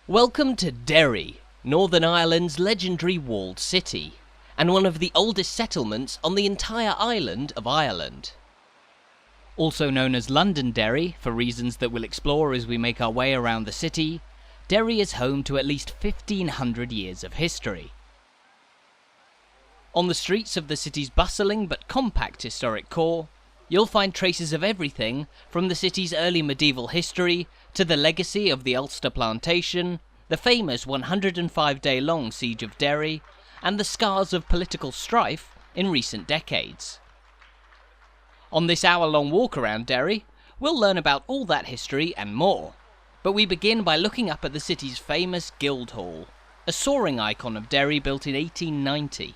Welcome to Derry, Northern Ireland's legendary walled city, and one of the oldest settlements on the entire island of Ireland. Also known as Londonderry, for reasons that we'll explore as we make our way around the city, Derry is home to at least 1,500 years of history. On the streets of the city's bustling but compact historic core, you'll find traces of everything from the city's early medieval history to the legacy of the Ulster plantation, the famous 105-day-long Siege of Derry, and the scars of political strife in recent decades. On this hour-long walk around Derry, we'll learn about all that history and more, but we begin by looking up at the city's famous Guildhall, a soaring icon of Derry built in 1890.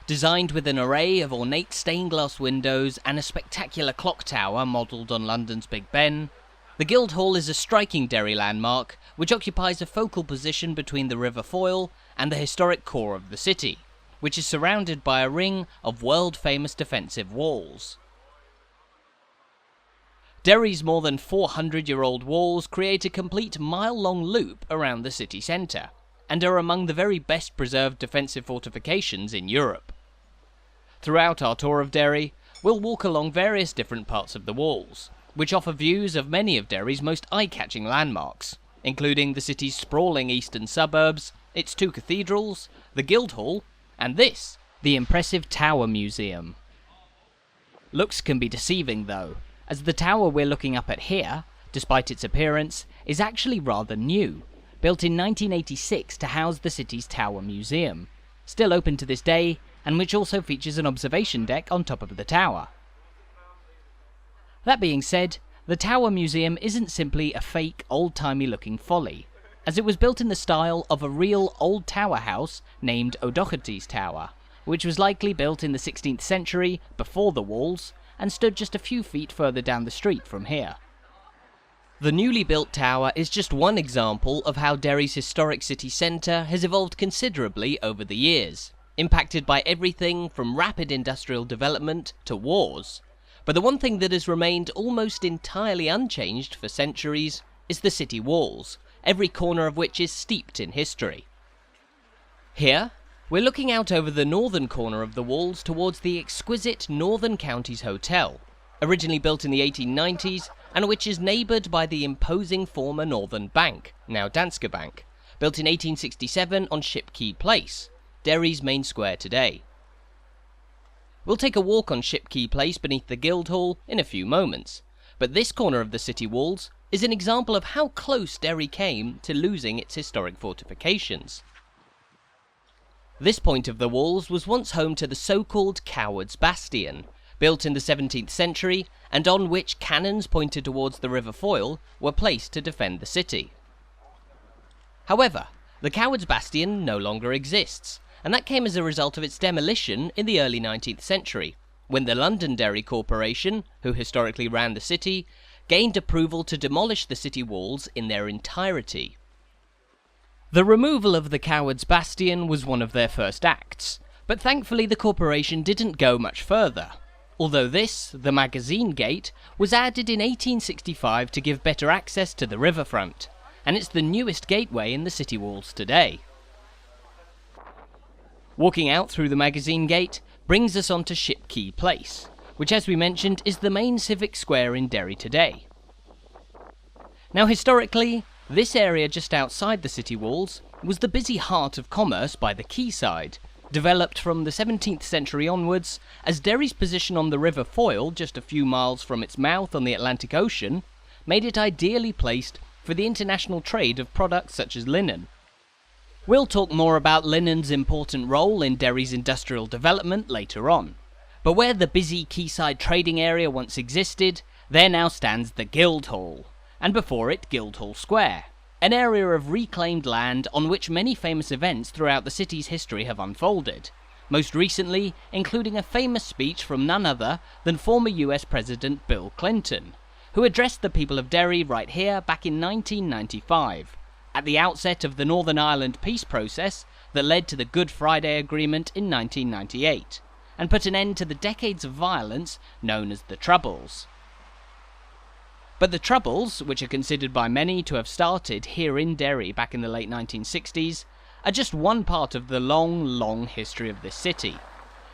Designed with an array of ornate stained glass windows and a spectacular clock tower modelled on London's Big Ben, the Guildhall is a striking Derry landmark which occupies a focal position between the River Foyle and the historic core of the city, which is surrounded by a ring of world-famous defensive walls. Derry's more than 400-year-old walls create a complete mile-long loop around the city centre, and are among the very best preserved defensive fortifications in Europe. Throughout our tour of Derry, we'll walk along various different parts of the walls, which offer views of many of Derry's most eye-catching landmarks, including the city's sprawling eastern suburbs, its two cathedrals, the Guildhall, and this, the impressive Tower Museum. Looks can be deceiving though, as the tower we're looking up at here, despite its appearance, is actually rather new, built in 1986 to house the city's Tower Museum, still open to this day, and which also features an observation deck on top of the tower. That being said, the Tower Museum isn't simply a fake, old-timey looking folly, as it was built in the style of a real old tower house named O'Doherty's Tower, which was likely built in the 16th century before the walls, and stood just a few feet further down the street from here. The newly built tower is just one example of how Derry's historic city centre has evolved considerably over the years, impacted by everything from rapid industrial development to wars. But the one thing that has remained almost entirely unchanged for centuries is the city walls, every corner of which is steeped in history. Here, we're looking out over the northern corner of the walls towards the exquisite Northern Counties Hotel, originally built in the 1890s, and which is neighboured by the imposing former Northern Bank, now Danske Bank, built in 1867 on Shipquay Place, Derry's main square today. We'll take a walk on Shipquay Place beneath the Guildhall in a few moments, but this corner of the city walls is an example of how close Derry came to losing its historic fortifications. This point of the walls was once home to the so-called Coward's Bastion, built in the 17th century, and on which cannons pointed towards the River Foyle were placed to defend the city. However, the Coward's Bastion no longer exists, and that came as a result of its demolition in the early 19th century, when the Londonderry Corporation, who historically ran the city, gained approval to demolish the city walls in their entirety. The removal of the Coward's Bastion was one of their first acts, but thankfully the corporation didn't go much further, although this, the Magazine Gate, was added in 1865 to give better access to the riverfront, and it's the newest gateway in the city walls today. Walking out through the Magazine Gate brings us onto Shipquay Place, which as we mentioned is the main civic square in Derry today. Now historically, this area just outside the city walls was the busy heart of commerce by the quayside, developed from the 17th century onwards as Derry's position on the River Foyle, just a few miles from its mouth on the Atlantic Ocean, made it ideally placed for the international trade of products such as linen. We'll talk more about linen's important role in Derry's industrial development later on, but where the busy quayside trading area once existed, there now stands the Guildhall, and before it Guildhall Square, an area of reclaimed land on which many famous events throughout the city's history have unfolded, most recently including a famous speech from none other than former US President Bill Clinton, who addressed the people of Derry right here back in 1995, at the outset of the Northern Ireland peace process that led to the Good Friday Agreement in 1998, and put an end to the decades of violence known as the Troubles. But the Troubles, which are considered by many to have started here in Derry back in the late 1960s, are just one part of the long history of this city.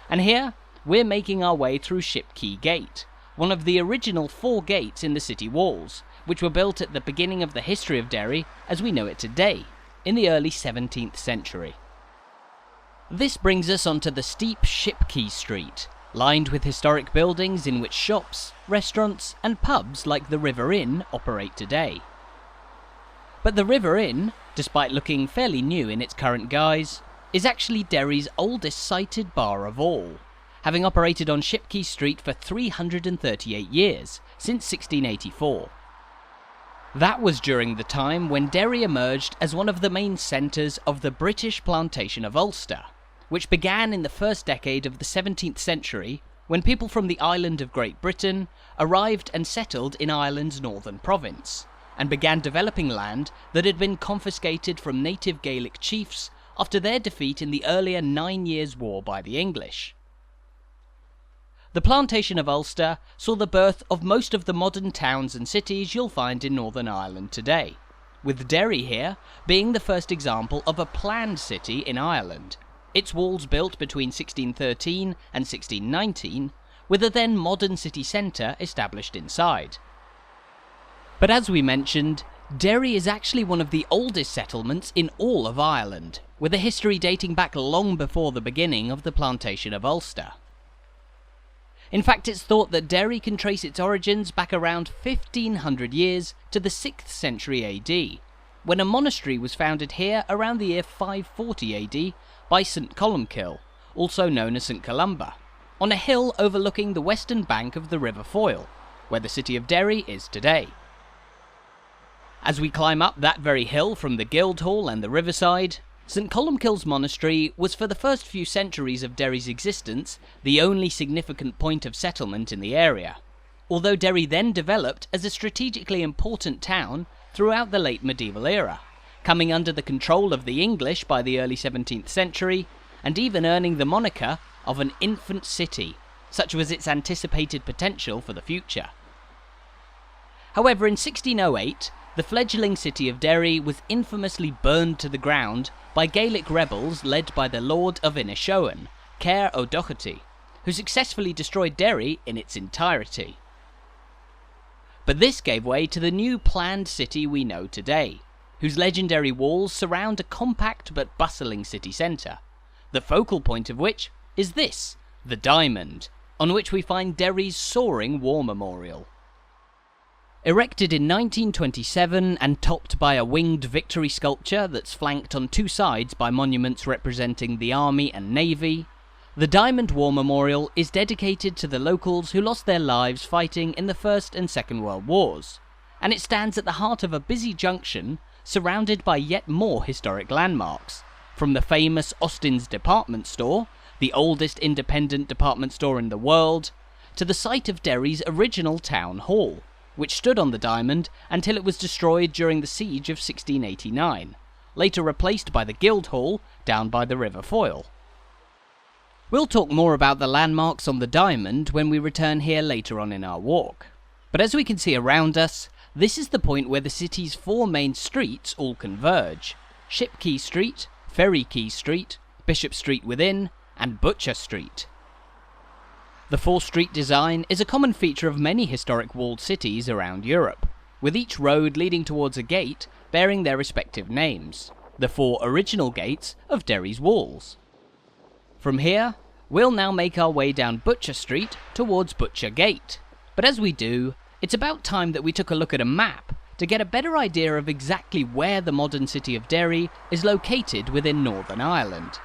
And here, we're making our way through Shipquay Gate, one of the original 4 gates in the city walls, which were built at the beginning of the history of Derry as we know it today, in the early 17th century. This brings us onto the steep Shipquay Street, lined with historic buildings in which shops, restaurants and pubs like the River Inn operate today. But the River Inn, despite looking fairly new in its current guise, is actually Derry's oldest sited bar of all, having operated on Shipquay Street for 338 years, since 1684. That was during the time when Derry emerged as one of the main centres of the British plantation of Ulster, which began in the first decade of the 17th century when people from the island of Great Britain arrived and settled in Ireland's northern province, and began developing land that had been confiscated from native Gaelic chiefs after their defeat in the earlier 9 Years' War by the English. The plantation of Ulster saw the birth of most of the modern towns and cities you'll find in Northern Ireland today, with Derry here being the first example of a planned city in Ireland, its walls built between 1613 and 1619, with a then modern city centre established inside. But as we mentioned, Derry is actually one of the oldest settlements in all of Ireland, with a history dating back long before the beginning of the plantation of Ulster. In fact, it's thought that Derry can trace its origins back around 1500 years to the 6th century AD, when a monastery was founded here around the year 540 AD by St Columb, also known as St Columba, on a hill overlooking the western bank of the River Foyle, where the city of Derry is today. As we climb up that very hill from the Guildhall and the riverside, St Columcille's monastery was for the first few centuries of Derry's existence the only significant point of settlement in the area, although Derry then developed as a strategically important town throughout the late medieval era, coming under the control of the English by the early 17th century, and even earning the moniker of an infant city, such was its anticipated potential for the future. However, in 1608, the fledgling city of Derry was infamously burned to the ground by Gaelic rebels led by the Lord of Inishowen, Cair O'Doherty, who successfully destroyed Derry in its entirety. But this gave way to the new planned city we know today, whose legendary walls surround a compact but bustling city centre, the focal point of which is this, the Diamond, on which we find Derry's soaring war memorial. Erected in 1927 and topped by a winged victory sculpture that's flanked on 2 sides by monuments representing the Army and Navy, the Diamond War Memorial is dedicated to the locals who lost their lives fighting in the First and Second World Wars, and it stands at the heart of a busy junction surrounded by yet more historic landmarks, from the famous Austin's department store, the oldest independent department store in the world, to the site of Derry's original town hall, which stood on the Diamond until it was destroyed during the siege of 1689, later replaced by the Guildhall down by the River Foyle. We'll talk more about the landmarks on the Diamond when we return here later on in our walk, but as we can see around us, this is the point where the city's 4 main streets all converge: Shipquay Street, Ferryquay Street, Bishop Street within, and Butcher Street. The 4-street design is a common feature of many historic walled cities around Europe, with each road leading towards a gate bearing their respective names, the 4 original gates of Derry's walls. From here, we'll now make our way down Butcher Street towards Butcher Gate, but as we do, it's about time that we took a look at a map to get a better idea of exactly where the modern city of Derry is located within Northern Ireland.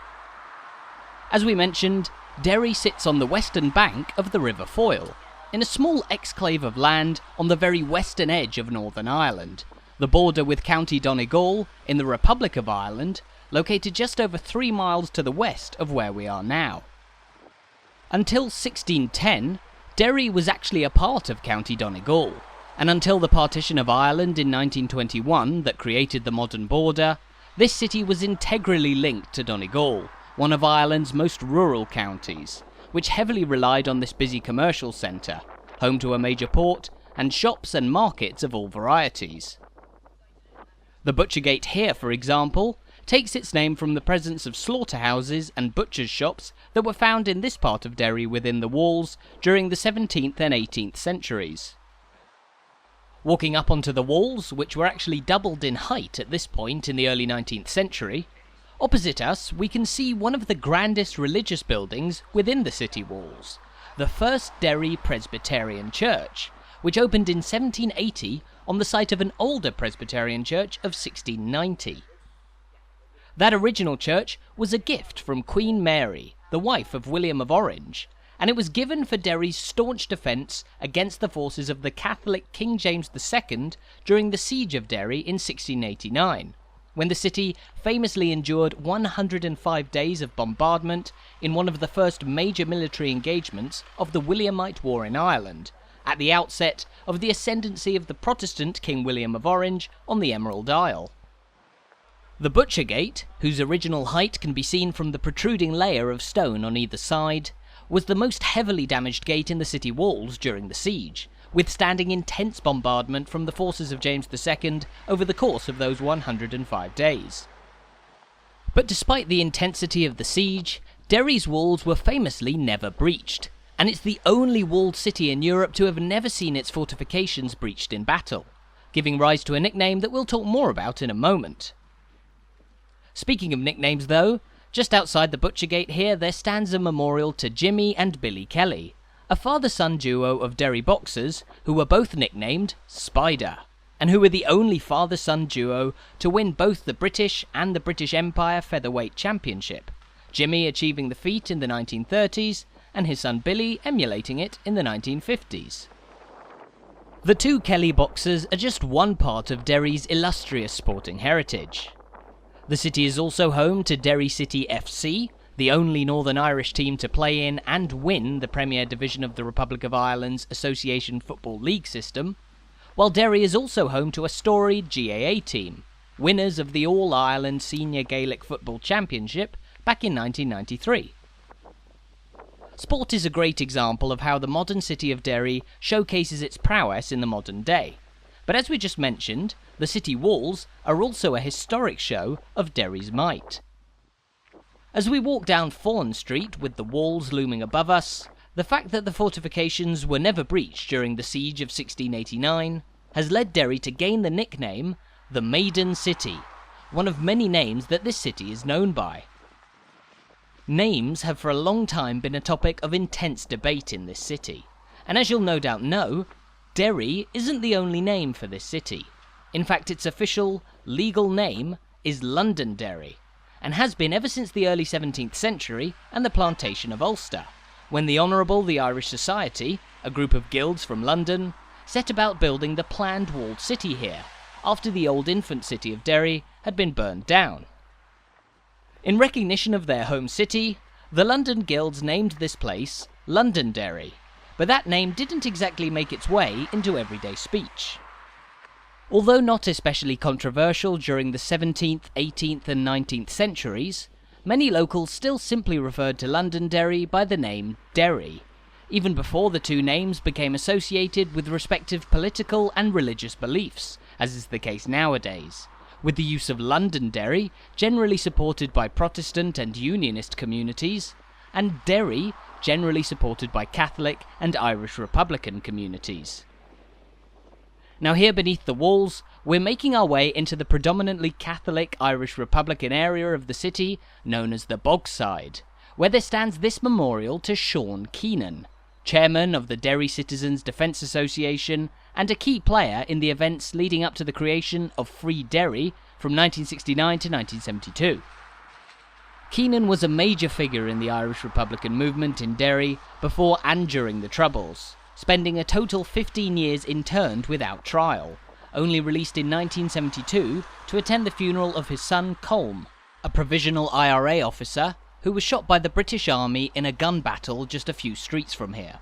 As we mentioned, Derry sits on the western bank of the River Foyle, in a small exclave of land on the very western edge of Northern Ireland, the border with County Donegal in the Republic of Ireland, located just over 3 miles to the west of where we are now. Until 1610, Derry was actually a part of County Donegal, and until the partition of Ireland in 1921 that created the modern border, this city was integrally linked to Donegal, one of Ireland's most rural counties, which heavily relied on this busy commercial centre, home to a major port, and shops and markets of all varieties. The butcher gate here, for example, takes its name from the presence of slaughterhouses and butchers' shops that were found in this part of Derry within the walls during the 17th and 18th centuries. Walking up onto the walls, which were actually doubled in height at this point in the early 19th century, opposite us we can see one of the grandest religious buildings within the city walls, the first Derry Presbyterian Church, which opened in 1780 on the site of an older Presbyterian church of 1690. That original church was a gift from Queen Mary, the wife of William of Orange, and it was given for Derry's staunch defence against the forces of the Catholic King James II during the Siege of Derry in 1689, when the city famously endured 105 days of bombardment in one of the first major military engagements of the Williamite War in Ireland, at the outset of the ascendancy of the Protestant King William of Orange on the Emerald Isle. The Butcher Gate, whose original height can be seen from the protruding layer of stone on either side, was the most heavily damaged gate in the city walls during the siege, withstanding intense bombardment from the forces of James II over the course of those 105 days. But despite the intensity of the siege, Derry's walls were famously never breached, and it's the only walled city in Europe to have never seen its fortifications breached in battle, giving rise to a nickname that we'll talk more about in a moment. Speaking of nicknames though, just outside the Butcher Gate here there stands a memorial to Jimmy and Billy Kelly, a father-son duo of Derry boxers who were both nicknamed Spider, and who were the only father-son duo to win both the British and the British Empire Featherweight Championship, Jimmy achieving the feat in the 1930s and his son Billy emulating it in the 1950s. The two Kelly boxers are just one part of Derry's illustrious sporting heritage. The city is also home to Derry City FC, the only Northern Irish team to play in and win the Premier Division of the Republic of Ireland's Association Football League system, while Derry is also home to a storied GAA team, winners of the All-Ireland Senior Gaelic Football Championship back in 1993. Sport is a great example of how the modern city of Derry showcases its prowess in the modern day. But as we just mentioned, the city walls are also a historic show of Derry's might. As we walk down Fawn Street with the walls looming above us, the fact that the fortifications were never breached during the siege of 1689 has led Derry to gain the nickname the Maiden City, one of many names that this city is known by. Names have for a long time been a topic of intense debate in this city, and as you'll no doubt know, Derry isn't the only name for this city. In fact, its official, legal name is Londonderry, and has been ever since the early 17th century and the plantation of Ulster, when the Honourable the Irish Society, a group of guilds from London, set about building the planned walled city here, after the old infant city of Derry had been burned down. In recognition of their home city, the London guilds named this place Londonderry, but that name didn't exactly make its way into everyday speech. Although not especially controversial during the 17th, 18th and 19th centuries, many locals still simply referred to Londonderry by the name Derry, even before the two names became associated with respective political and religious beliefs, as is the case nowadays, with the use of Londonderry generally supported by Protestant and Unionist communities, and Derry generally supported by Catholic and Irish Republican communities. Now here beneath the walls, we're making our way into the predominantly Catholic Irish Republican area of the city known as the Bogside, where there stands this memorial to Sean Keenan, chairman of the Derry Citizens Defence Association and a key player in the events leading up to the creation of Free Derry from 1969 to 1972. Keenan was a major figure in the Irish Republican movement in Derry before and during the Troubles, spending a total 15 years interned without trial, only released in 1972 to attend the funeral of his son Columb, a provisional IRA officer who was shot by the British Army in a gun battle just a few streets from here.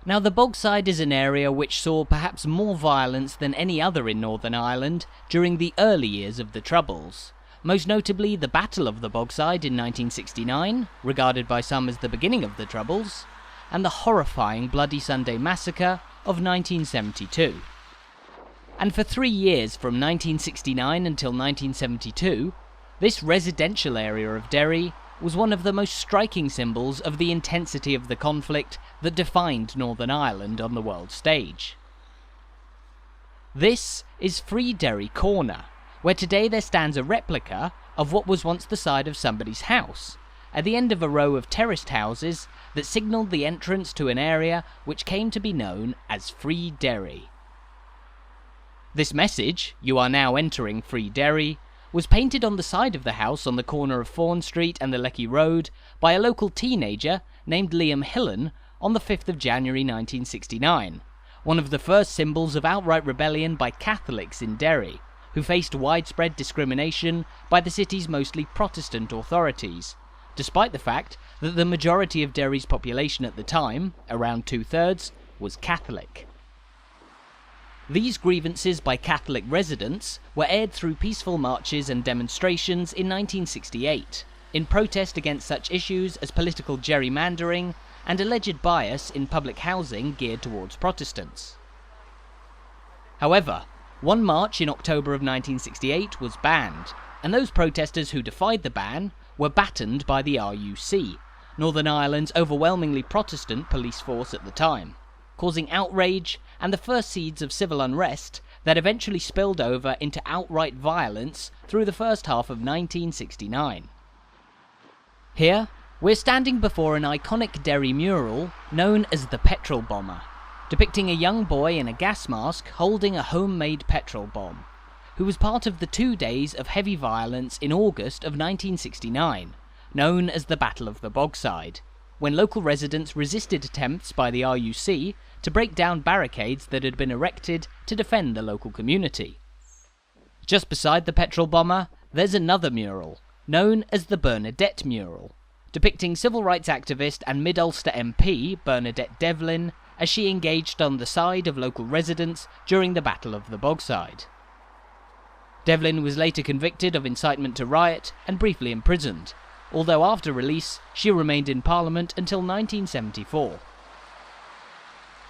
Now the Bogside is an area which saw perhaps more violence than any other in Northern Ireland during the early years of the Troubles, most notably the Battle of the Bogside in 1969, regarded by some as the beginning of the Troubles, and the horrifying Bloody Sunday Massacre of 1972. And for 3 years, from 1969 until 1972, this residential area of Derry was one of the most striking symbols of the intensity of the conflict that defined Northern Ireland on the world stage. This is Free Derry Corner, where today there stands a replica of what was once the side of somebody's house, at the end of a row of terraced houses that signalled the entrance to an area which came to be known as Free Derry. This message, "You are now entering Free Derry," was painted on the side of the house on the corner of Fawn Street and the Lecky Road by a local teenager named Liam Hillen on the 5th of January 1969, one of the first symbols of outright rebellion by Catholics in Derry, who faced widespread discrimination by the city's mostly Protestant authorities, despite the fact that the majority of Derry's population at the time, around 2/3, was Catholic. These grievances by Catholic residents were aired through peaceful marches and demonstrations in 1968, in protest against such issues as political gerrymandering and alleged bias in public housing geared towards Protestants. However, one march in October of 1968 was banned, and those protesters who defied the ban were battened by the RUC, Northern Ireland's overwhelmingly Protestant police force at the time, causing outrage and the first seeds of civil unrest that eventually spilled over into outright violence through the first half of 1969. Here, we're standing before an iconic Derry mural known as the Petrol bomber, depicting a young boy in a gas mask holding a homemade petrol bomb, who was part of the 2 days of heavy violence in August of 1969, known as the Battle of the Bogside, when local residents resisted attempts by the RUC to break down barricades that had been erected to defend the local community. Just beside the petrol bomber, there's another mural, known as the Bernadette mural, depicting civil rights activist and Mid-Ulster MP Bernadette Devlin as she engaged on the side of local residents during the Battle of the Bogside. Devlin was later convicted of incitement to riot and briefly imprisoned, although after release she remained in Parliament until 1974.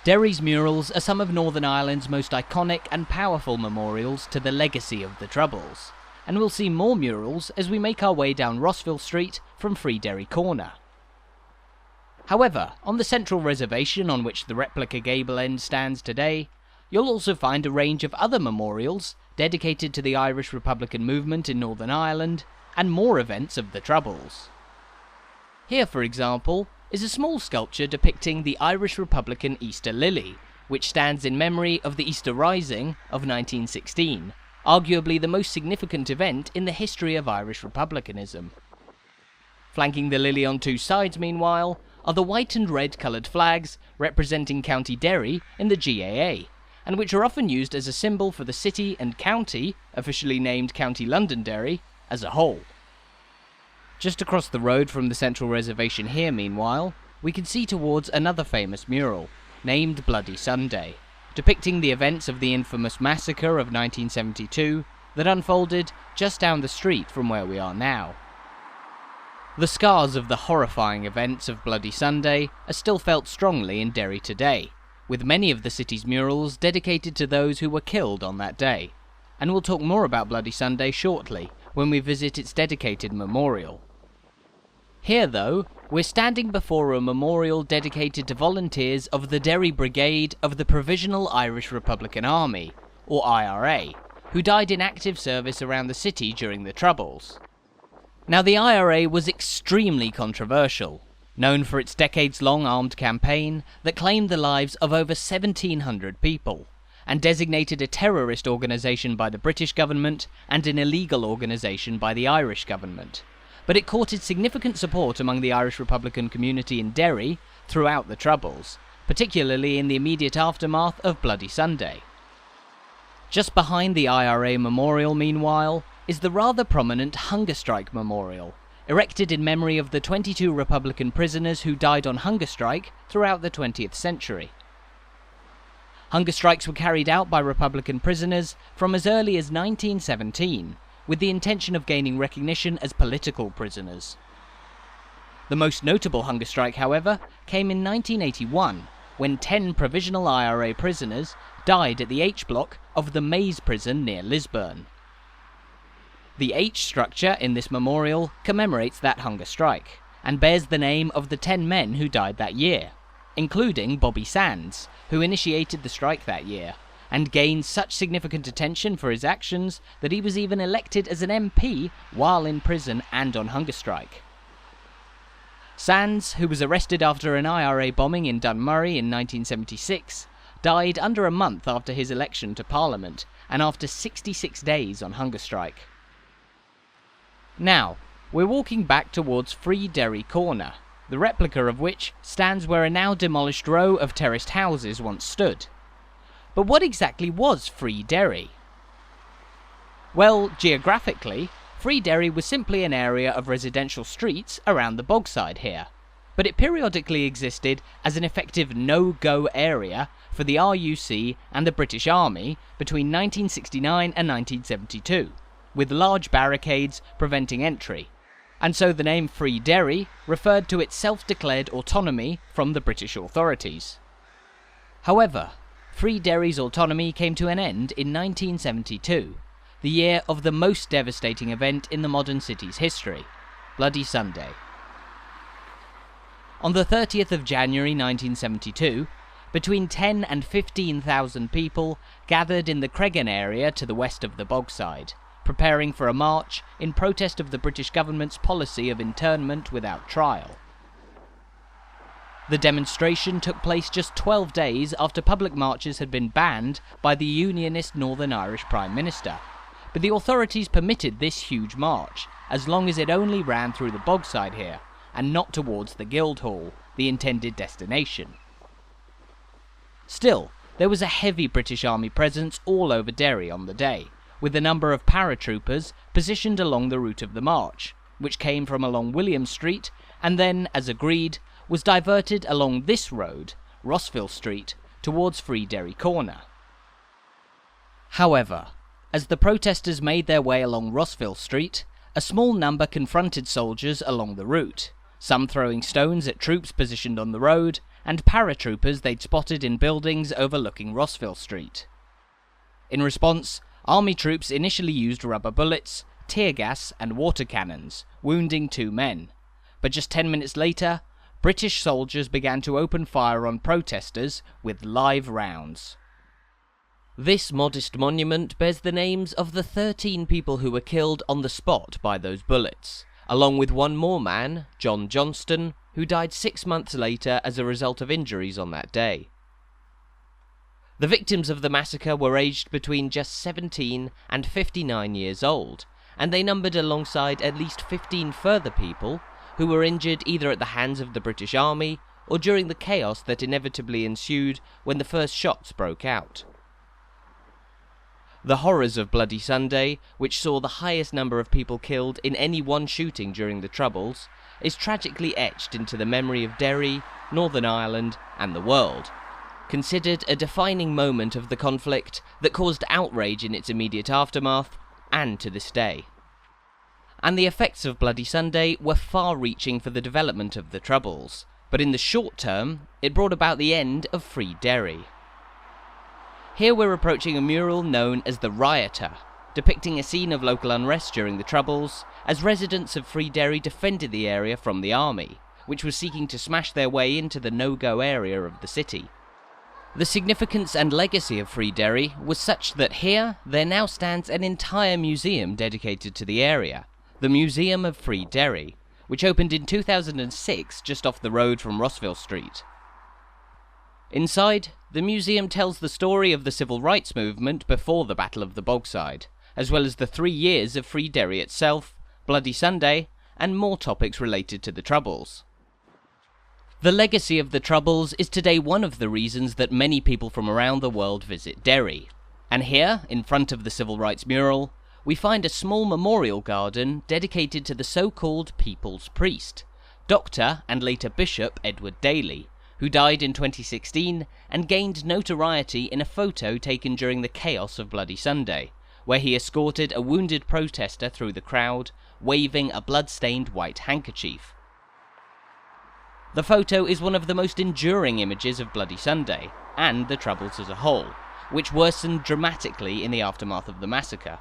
Derry's murals are some of Northern Ireland's most iconic and powerful memorials to the legacy of the Troubles, and we'll see more murals as we make our way down Rossville Street from Free Derry Corner. However, on the central reservation on which the replica gable end stands today, you'll also find a range of other memorials dedicated to the Irish Republican movement in Northern Ireland, and more events of the Troubles. Here, for example, is a small sculpture depicting the Irish Republican Easter Lily, which stands in memory of the Easter Rising of 1916, arguably the most significant event in the history of Irish republicanism. Flanking the lily on 2 sides, meanwhile, are the white and red coloured flags representing County Derry in the GAA, and which are often used as a symbol for the city and county, officially named County Londonderry, as a whole. Just across the road from the central reservation here, meanwhile, we can see towards another famous mural, named Bloody Sunday, depicting the events of the infamous massacre of 1972 that unfolded just down the street from where we are now. The scars of the horrifying events of Bloody Sunday are still felt strongly in Derry today, with many of the city's murals dedicated to those who were killed on that day, and we'll talk more about Bloody Sunday shortly when we visit its dedicated memorial. Here, though, we're standing before a memorial dedicated to volunteers of the Derry Brigade of the Provisional Irish Republican Army, or IRA, who died in active service around the city during the Troubles. Now, the IRA was extremely controversial, known for its decades-long armed campaign that claimed the lives of over 1,700 people, and designated a terrorist organisation by the British government and an illegal organisation by the Irish government. But it courted significant support among the Irish Republican community in Derry throughout the Troubles, particularly in the immediate aftermath of Bloody Sunday. Just behind the IRA memorial, meanwhile, is the rather prominent Hunger Strike Memorial, erected in memory of the 22 Republican prisoners who died on hunger strike throughout the 20th century. Hunger strikes were carried out by Republican prisoners from as early as 1917, with the intention of gaining recognition as political prisoners. The most notable hunger strike, however, came in 1981, when 10 provisional IRA prisoners died at the H block of the Maze prison near Lisburn. The H structure in this memorial commemorates that hunger strike, and bears the name of the 10 men who died that year, including Bobby Sands, who initiated the strike that year, and gained such significant attention for his actions that he was even elected as an MP while in prison and on hunger strike. Sands, who was arrested after an IRA bombing in Dunmurry in 1976, died under a month after his election to Parliament, and after 66 days on hunger strike. Now, we're walking back towards Free Derry Corner, the replica of which stands where a now demolished row of terraced houses once stood. But what exactly was Free Derry? Well, geographically, Free Derry was simply an area of residential streets around the Bogside here, but it periodically existed as an effective no-go area for the RUC and the British Army between 1969 and 1972, with large barricades preventing entry, and so the name Free Derry referred to its self-declared autonomy from the British authorities. However, Free Derry's autonomy came to an end in 1972, the year of the most devastating event in the modern city's history, Bloody Sunday. On the 30th of January 1972, between 10 and 15,000 people gathered in the Cregan area to the west of the Bogside, preparing for a march in protest of the British government's policy of internment without trial. The demonstration took place just 12 days after public marches had been banned by the Unionist Northern Irish Prime Minister, but the authorities permitted this huge march, as long as it only ran through the Bogside here, and not towards the Guildhall, the intended destination. Still, there was a heavy British Army presence all over Derry on the day, with a number of paratroopers positioned along the route of the march, which came from along William Street, and then, as agreed, was diverted along this road, Rossville Street, towards Free Derry Corner. However, as the protesters made their way along Rossville Street, a small number confronted soldiers along the route, some throwing stones at troops positioned on the road, and paratroopers they'd spotted in buildings overlooking Rossville Street. In response, army troops initially used rubber bullets, tear gas, and water cannons, wounding 2 men, but just 10 minutes later, British soldiers began to open fire on protesters with live rounds. This modest monument bears the names of the 13 people who were killed on the spot by those bullets, along with one more man, John Johnston, who died 6 months later as a result of injuries on that day. The victims of the massacre were aged between just 17 and 59 years old, and they numbered alongside at least 15 further people who were injured either at the hands of the British Army or during the chaos that inevitably ensued when the first shots broke out. The horrors of Bloody Sunday, which saw the highest number of people killed in any one shooting during the Troubles, is tragically etched into the memory of Derry, Northern Ireland, and the world, considered a defining moment of the conflict that caused outrage in its immediate aftermath, and to this day. And the effects of Bloody Sunday were far-reaching for the development of the Troubles, but in the short term, it brought about the end of Free Derry. Here we're approaching a mural known as the Rioter, depicting a scene of local unrest during the Troubles, as residents of Free Derry defended the area from the army, which was seeking to smash their way into the no-go area of the city. The significance and legacy of Free Derry was such that here there now stands an entire museum dedicated to the area, the Museum of Free Derry, which opened in 2006 just off the road from Rossville Street. Inside, the museum tells the story of the civil rights movement before the Battle of the Bogside, as well as the 3 years of Free Derry itself, Bloody Sunday, and more topics related to the Troubles. The legacy of the Troubles is today one of the reasons that many people from around the world visit Derry, and here, in front of the civil rights mural, we find a small memorial garden dedicated to the so-called People's Priest, Dr. and later Bishop Edward Daly, who died in 2016 and gained notoriety in a photo taken during the chaos of Bloody Sunday, where he escorted a wounded protester through the crowd, waving a blood-stained white handkerchief. The photo is one of the most enduring images of Bloody Sunday, and the Troubles as a whole, which worsened dramatically in the aftermath of the massacre.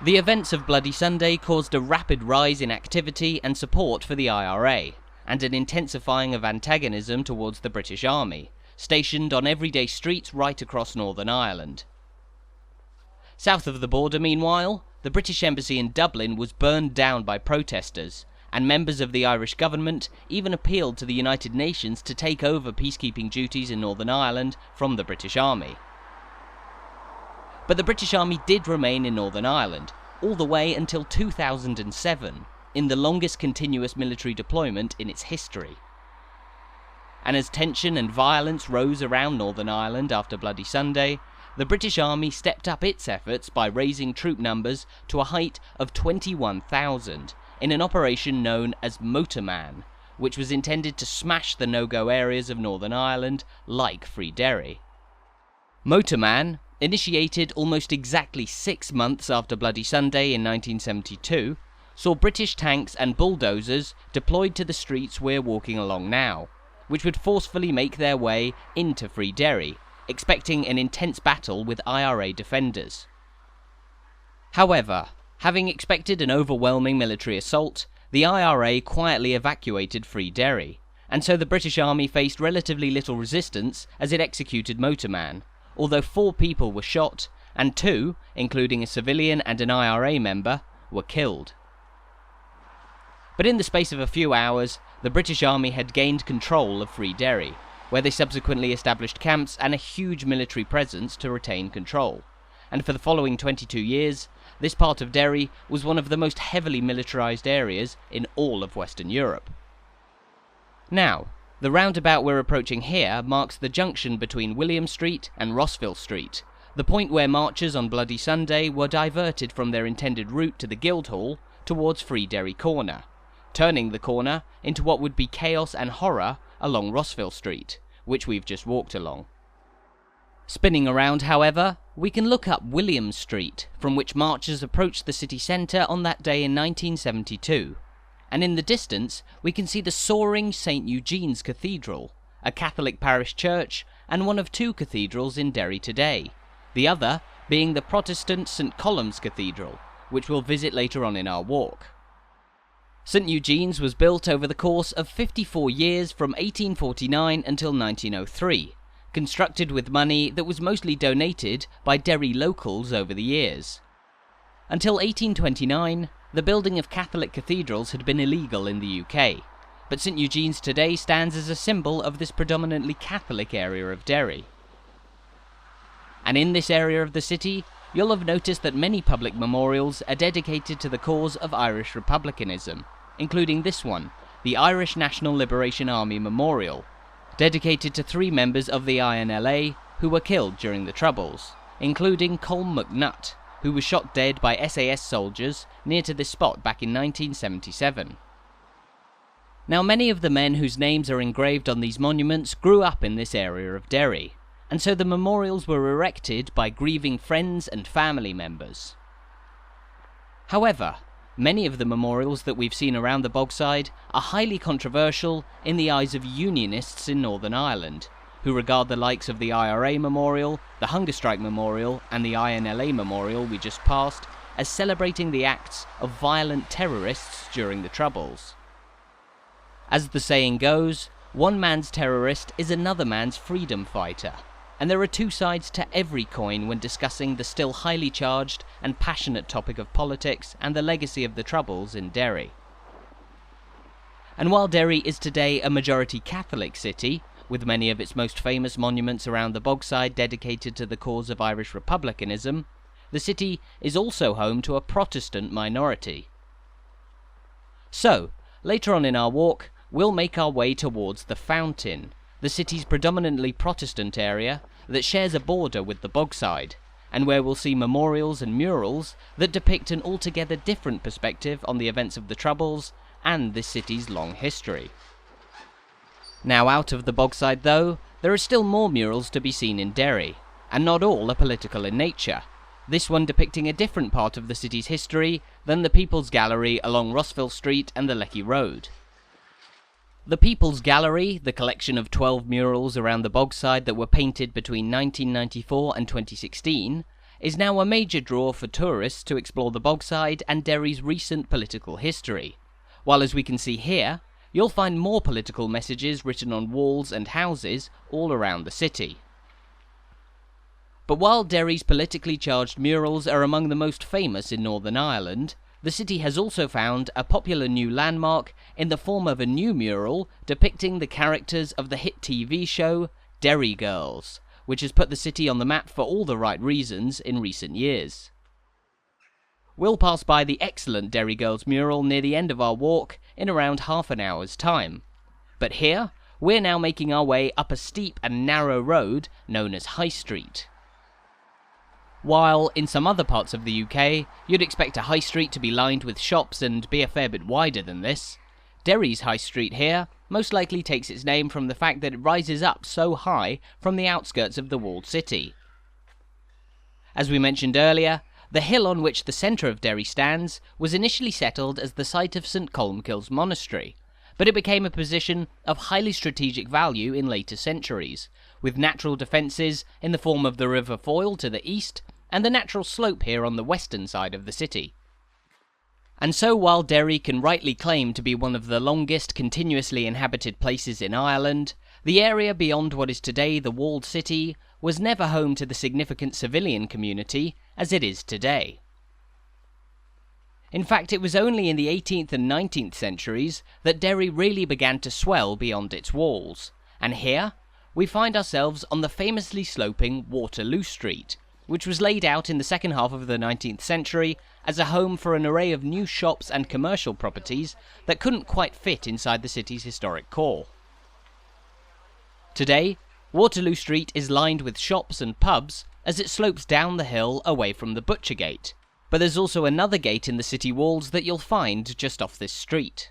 The events of Bloody Sunday caused a rapid rise in activity and support for the IRA, and an intensifying of antagonism towards the British Army, stationed on everyday streets right across Northern Ireland. South of the border, meanwhile, the British Embassy in Dublin was burned down by protesters, and members of the Irish government even appealed to the United Nations to take over peacekeeping duties in Northern Ireland from the British Army. But the British Army did remain in Northern Ireland, all the way until 2007, in the longest continuous military deployment in its history. And as tension and violence rose around Northern Ireland after Bloody Sunday, the British Army stepped up its efforts by raising troop numbers to a height of 21,000 in an operation known as Motorman, which was intended to smash the no-go areas of Northern Ireland like Free Derry. Motorman, initiated almost exactly 6 months after Bloody Sunday in 1972, saw British tanks and bulldozers deployed to the streets we're walking along now, which would forcefully make their way into Free Derry, expecting an intense battle with IRA defenders. However, having expected an overwhelming military assault, the IRA quietly evacuated Free Derry, and so the British Army faced relatively little resistance as it executed Motorman, although 4 people were shot, and 2, including a civilian and an IRA member, were killed. But in the space of a few hours, the British Army had gained control of Free Derry, where they subsequently established camps and a huge military presence to retain control. And for the following 22 years, this part of Derry was one of the most heavily militarised areas in all of Western Europe. Now, the roundabout we're approaching here marks the junction between William Street and Rossville Street, the point where marchers on Bloody Sunday were diverted from their intended route to the Guildhall towards Free Derry Corner, turning the corner into what would be chaos and horror along Rossville Street, which we've just walked along. Spinning around, however, we can look up William Street, from which marchers approached the city centre on that day in 1972, and in the distance we can see the soaring St. Eugene's Cathedral, a Catholic parish church and one of 2 cathedrals in Derry today, the other being the Protestant St. Column's Cathedral, which we'll visit later on in our walk. St. Eugene's was built over the course of 54 years from 1849 until 1903, constructed with money that was mostly donated by Derry locals over the years. Until 1829, the building of Catholic cathedrals had been illegal in the UK, but St. Eugene's today stands as a symbol of this predominantly Catholic area of Derry. And in this area of the city, you'll have noticed that many public memorials are dedicated to the cause of Irish republicanism, including this one, the Irish National Liberation Army Memorial, dedicated to 3 members of the INLA who were killed during the Troubles, including Colm McNutt, who was shot dead by SAS soldiers near to this spot back in 1977. Now, many of the men whose names are engraved on these monuments grew up in this area of Derry, and so the memorials were erected by grieving friends and family members. However, many of the memorials that we've seen around the Bogside are highly controversial in the eyes of Unionists in Northern Ireland, who regard the likes of the IRA Memorial, the Hunger Strike Memorial, and the INLA Memorial we just passed as celebrating the acts of violent terrorists during the Troubles. As the saying goes, one man's terrorist is another man's freedom fighter, and there are 2 sides to every coin when discussing the still highly charged and passionate topic of politics and the legacy of the Troubles in Derry. And while Derry is today a majority Catholic city, with many of its most famous monuments around the Bogside dedicated to the cause of Irish republicanism, the city is also home to a Protestant minority. So, later on in our walk, we'll make our way towards the Fountain, the city's predominantly Protestant area that shares a border with the Bogside, and where we'll see memorials and murals that depict an altogether different perspective on the events of the Troubles and this city's long history. Now, out of the Bogside though, there are still more murals to be seen in Derry, and not all are political in nature, this one depicting a different part of the city's history than the People's Gallery along Rossville Street and the Lecky Road. The People's Gallery, the collection of 12 murals around the Bogside that were painted between 1994 and 2016, is now a major draw for tourists to explore the Bogside and Derry's recent political history, while as we can see here, you'll find more political messages written on walls and houses all around the city. But while Derry's politically charged murals are among the most famous in Northern Ireland, the city has also found a popular new landmark in the form of a new mural depicting the characters of the hit TV show Derry Girls, which has put the city on the map for all the right reasons in recent years. We'll pass by the excellent Derry Girls mural near the end of our walk in around half an hour's time. But here, we're now making our way up a steep and narrow road known as High Street. While in some other parts of the UK, you'd expect a high street to be lined with shops and be a fair bit wider than this, Derry's High Street here most likely takes its name from the fact that it rises up so high from the outskirts of the walled city. As we mentioned earlier, the hill on which the centre of Derry stands was initially settled as the site of St Columkille's monastery, but it became a position of highly strategic value in later centuries, with natural defences in the form of the River Foyle to the east and the natural slope here on the western side of the city. And so while Derry can rightly claim to be one of the longest continuously inhabited places in Ireland, the area beyond what is today the walled city was never home to the significant civilian community as it is today. In fact, it was only in the 18th and 19th centuries that Derry really began to swell beyond its walls, and here we find ourselves on the famously sloping Waterloo Street, which was laid out in the second half of the 19th century as a home for an array of new shops and commercial properties that couldn't quite fit inside the city's historic core. Today, Waterloo Street is lined with shops and pubs as it slopes down the hill away from the Butcher Gate, but there's also another gate in the city walls that you'll find just off this street.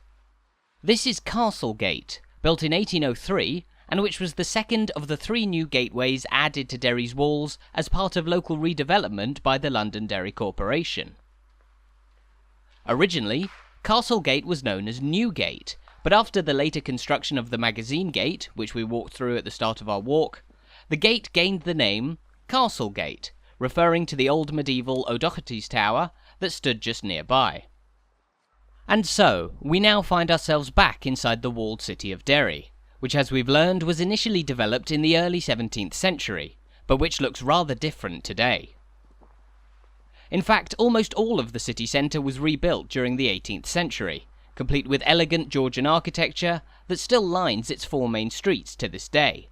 This is Castle Gate, built in 1803, and which was the second of the 3 new gateways added to Derry's walls as part of local redevelopment by the Londonderry Corporation. Originally, Castle Gate was known as Newgate, but after the later construction of the Magazine Gate, which we walked through at the start of our walk, the gate gained the name Castle Gate, referring to the old medieval O'Doherty's Tower that stood just nearby. And so, we now find ourselves back inside the walled city of Derry, which as we've learned was initially developed in the early 17th century, but which looks rather different today. In fact, almost all of the city centre was rebuilt during the 18th century, complete with elegant Georgian architecture that still lines its 4 main streets to this day.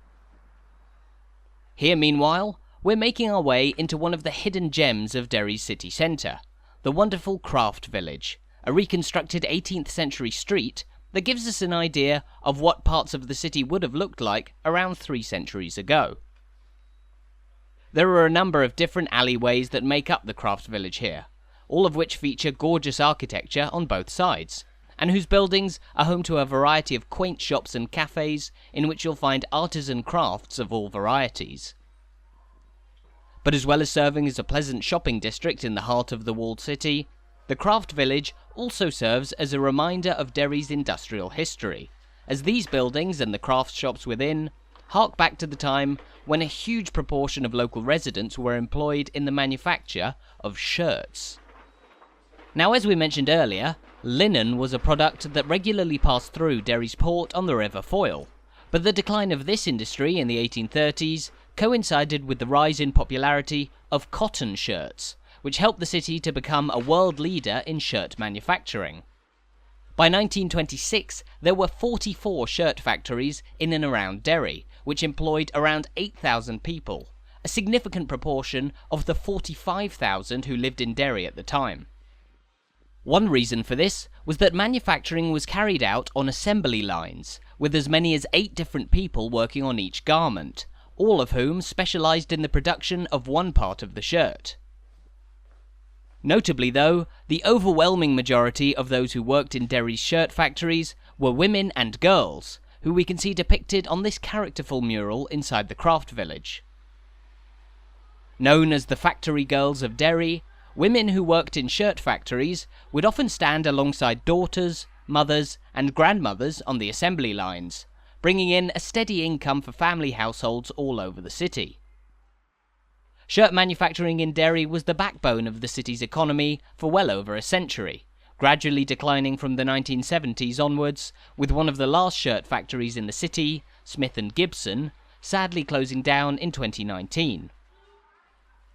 Here, meanwhile, we're making our way into one of the hidden gems of Derry's city centre, the wonderful Craft Village, a reconstructed 18th century street that gives us an idea of what parts of the city would have looked like around 3 centuries ago. There are a number of different alleyways that make up the Craft Village here, all of which feature gorgeous architecture on both sides, and whose buildings are home to a variety of quaint shops and cafes in which you'll find artisan crafts of all varieties. But as well as serving as a pleasant shopping district in the heart of the walled city, the Craft Village also serves as a reminder of Derry's industrial history, as these buildings and the craft shops within hark back to the time when a huge proportion of local residents were employed in the manufacture of shirts. Now, as we mentioned earlier, linen was a product that regularly passed through Derry's port on the River Foyle, but the decline of this industry in the 1830s coincided with the rise in popularity of cotton shirts, which helped the city to become a world leader in shirt manufacturing. By 1926, there were 44 shirt factories in and around Derry, which employed around 8,000 people, a significant proportion of the 45,000 who lived in Derry at the time. One reason for this was that manufacturing was carried out on assembly lines, with as many as 8 different people working on each garment, all of whom specialised in the production of one part of the shirt. Notably though, the overwhelming majority of those who worked in Derry's shirt factories were women and girls, who we can see depicted on this characterful mural inside the Craft Village. Known as the Factory Girls of Derry, women who worked in shirt factories would often stand alongside daughters, mothers, and grandmothers on the assembly lines, bringing in a steady income for family households all over the city. Shirt manufacturing in Derry was the backbone of the city's economy for well over a century, gradually declining from the 1970s onwards, with one of the last shirt factories in the city, Smith & Gibson, sadly closing down in 2019.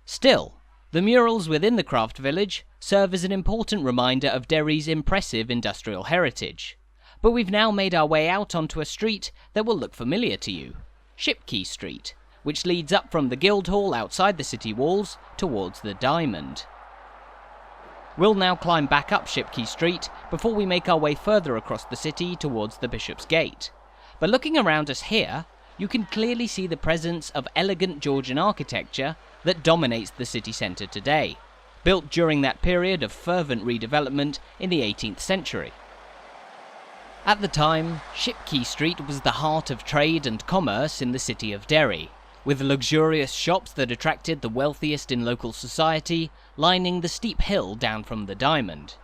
Still, the murals within the craft village serve as an important reminder of Derry's impressive industrial heritage. But we've now made our way out onto a street that will look familiar to you, Shipquay Street, which leads up from the Guildhall outside the city walls towards the Diamond. We'll now climb back up Shipquay Street before we make our way further across the city towards the Bishop's Gate. But looking around us here, you can clearly see the presence of elegant Georgian architecture that dominates the city centre today, built during that period of fervent redevelopment in the 18th century. At the time, Shipquay Street was the heart of trade and commerce in the city of Derry, with luxurious shops that attracted the wealthiest in local society lining the steep hill down from the Diamond.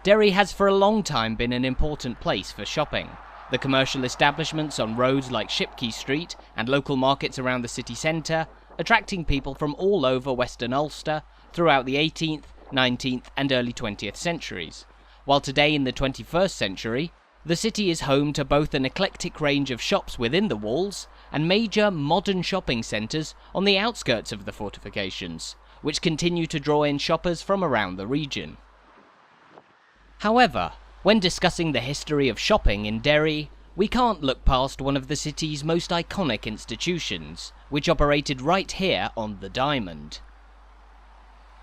Derry has for a long time been an important place for shopping. The commercial establishments on roads like Shipquay Street and local markets around the city centre, attracting people from all over Western Ulster throughout the 18th, 19th and early 20th centuries. While today in the 21st century, the city is home to both an eclectic range of shops within the walls and major modern shopping centres on the outskirts of the fortifications, which continue to draw in shoppers from around the region. However, when discussing the history of shopping in Derry, we can't look past one of the city's most iconic institutions, which operated right here on the Diamond.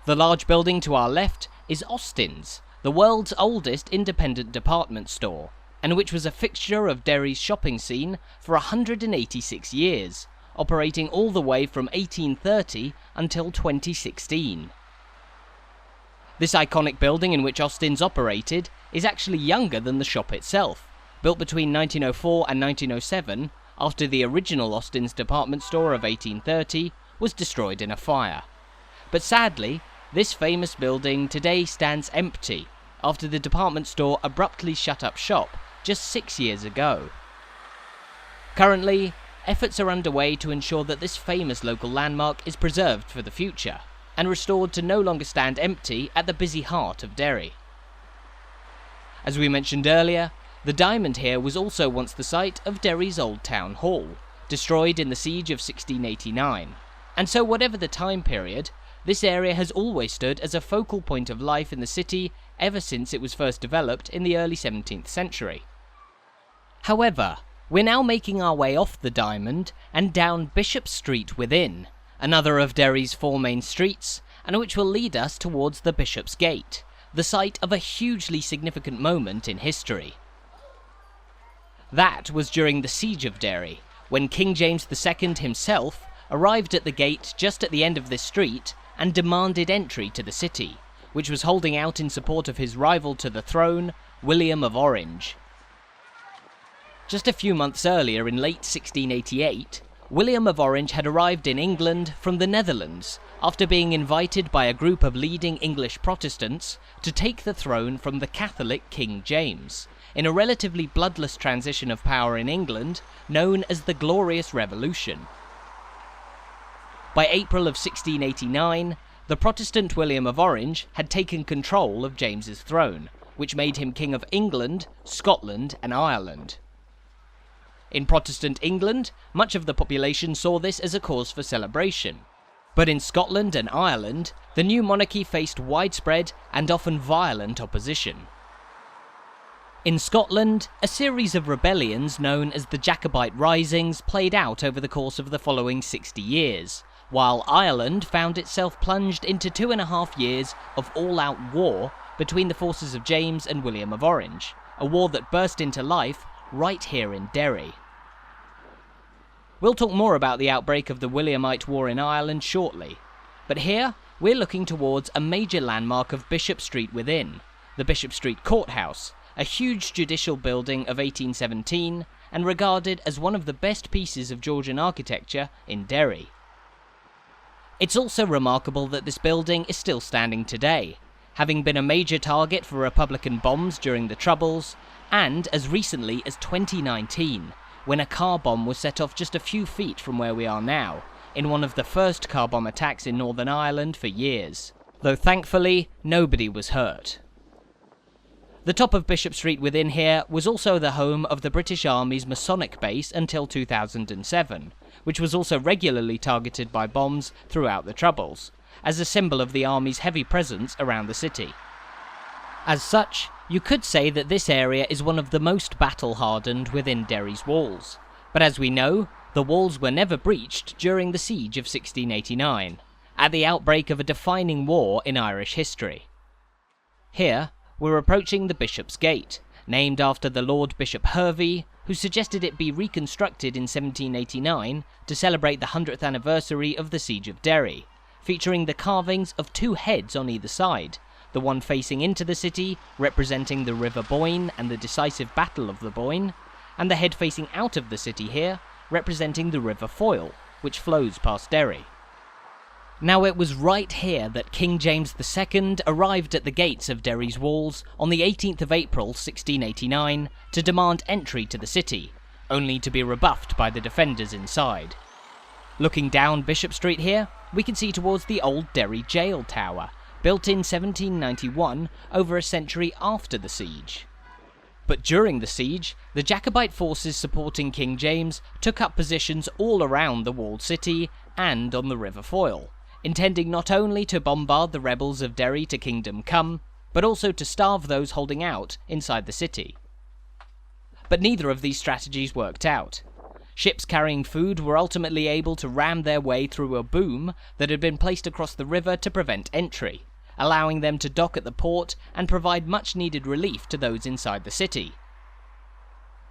The large building to our left is Austin's, the world's oldest independent department store, and which was a fixture of Derry's shopping scene for 186 years, operating all the way from 1830 until 2016. This iconic building in which Austin's operated is actually younger than the shop itself, built between 1904 and 1907 after the original Austin's department store of 1830 was destroyed in a fire. But sadly, this famous building today stands empty after the department store abruptly shut up shop just 6 years ago. Currently, efforts are underway to ensure that this famous local landmark is preserved for the future and restored to no longer stand empty at the busy heart of Derry. As we mentioned earlier, the Diamond here was also once the site of Derry's old town hall, destroyed in the siege of 1689, and so whatever the time period, this area has always stood as a focal point of life in the city ever since it was first developed in the early 17th century. However, we're now making our way off the Diamond and down Bishop Street within, another of Derry's four main streets, and which will lead us towards the Bishop's Gate, the site of a hugely significant moment in history. That was during the Siege of Derry, when King James II himself arrived at the gate just at the end of this street and demanded entry to the city, which was holding out in support of his rival to the throne, William of Orange. Just a few months earlier, in late 1688, William of Orange had arrived in England from the Netherlands after being invited by a group of leading English Protestants to take the throne from the Catholic King James, in a relatively bloodless transition of power in England known as the Glorious Revolution. By April of 1689, the Protestant William of Orange had taken control of James's throne, which made him King of England, Scotland and Ireland. In Protestant England, much of the population saw this as a cause for celebration. But in Scotland and Ireland, the new monarchy faced widespread and often violent opposition. In Scotland, a series of rebellions known as the Jacobite Risings played out over the course of the following 60 years, while Ireland found itself plunged into 2.5 years of all-out war between the forces of James and William of Orange, a war that burst into life right here in Derry. We'll talk more about the outbreak of the Williamite War in Ireland shortly, but here we're looking towards a major landmark of Bishop Street within, the Bishop Street Courthouse, a huge judicial building of 1817 and regarded as one of the best pieces of Georgian architecture in Derry. It's also remarkable that this building is still standing today, having been a major target for Republican bombs during the Troubles, and as recently as 2019, when a car bomb was set off just a few feet from where we are now, in one of the first car bomb attacks in Northern Ireland for years, though thankfully nobody was hurt. The top of Bishop Street within here was also the home of the British Army's Masonic base until 2007, which was also regularly targeted by bombs throughout the Troubles, as a symbol of the Army's heavy presence around the city. As such, you could say that this area is one of the most battle-hardened within Derry's walls, but as we know, the walls were never breached during the siege of 1689, at the outbreak of a defining war in Irish history. Here, we're approaching the Bishop's Gate, named after the Lord Bishop Hervey, who suggested it be reconstructed in 1789 to celebrate the 100th anniversary of the Siege of Derry, featuring the carvings of two heads on either side, the one facing into the city, representing the River Boyne and the decisive Battle of the Boyne, and the head facing out of the city here, representing the River Foyle, which flows past Derry. Now it was right here that King James II arrived at the gates of Derry's walls on the 18th of April 1689 to demand entry to the city, only to be rebuffed by the defenders inside. Looking down Bishop Street here, we can see towards the old Derry Jail Tower, built in 1791 over a century after the siege. But during the siege, the Jacobite forces supporting King James took up positions all around the walled city and on the River Foyle, intending not only to bombard the rebels of Derry to Kingdom Come, but also to starve those holding out inside the city. But neither of these strategies worked out. Ships carrying food were ultimately able to ram their way through a boom that had been placed across the river to prevent entry, allowing them to dock at the port and provide much-needed relief to those inside the city.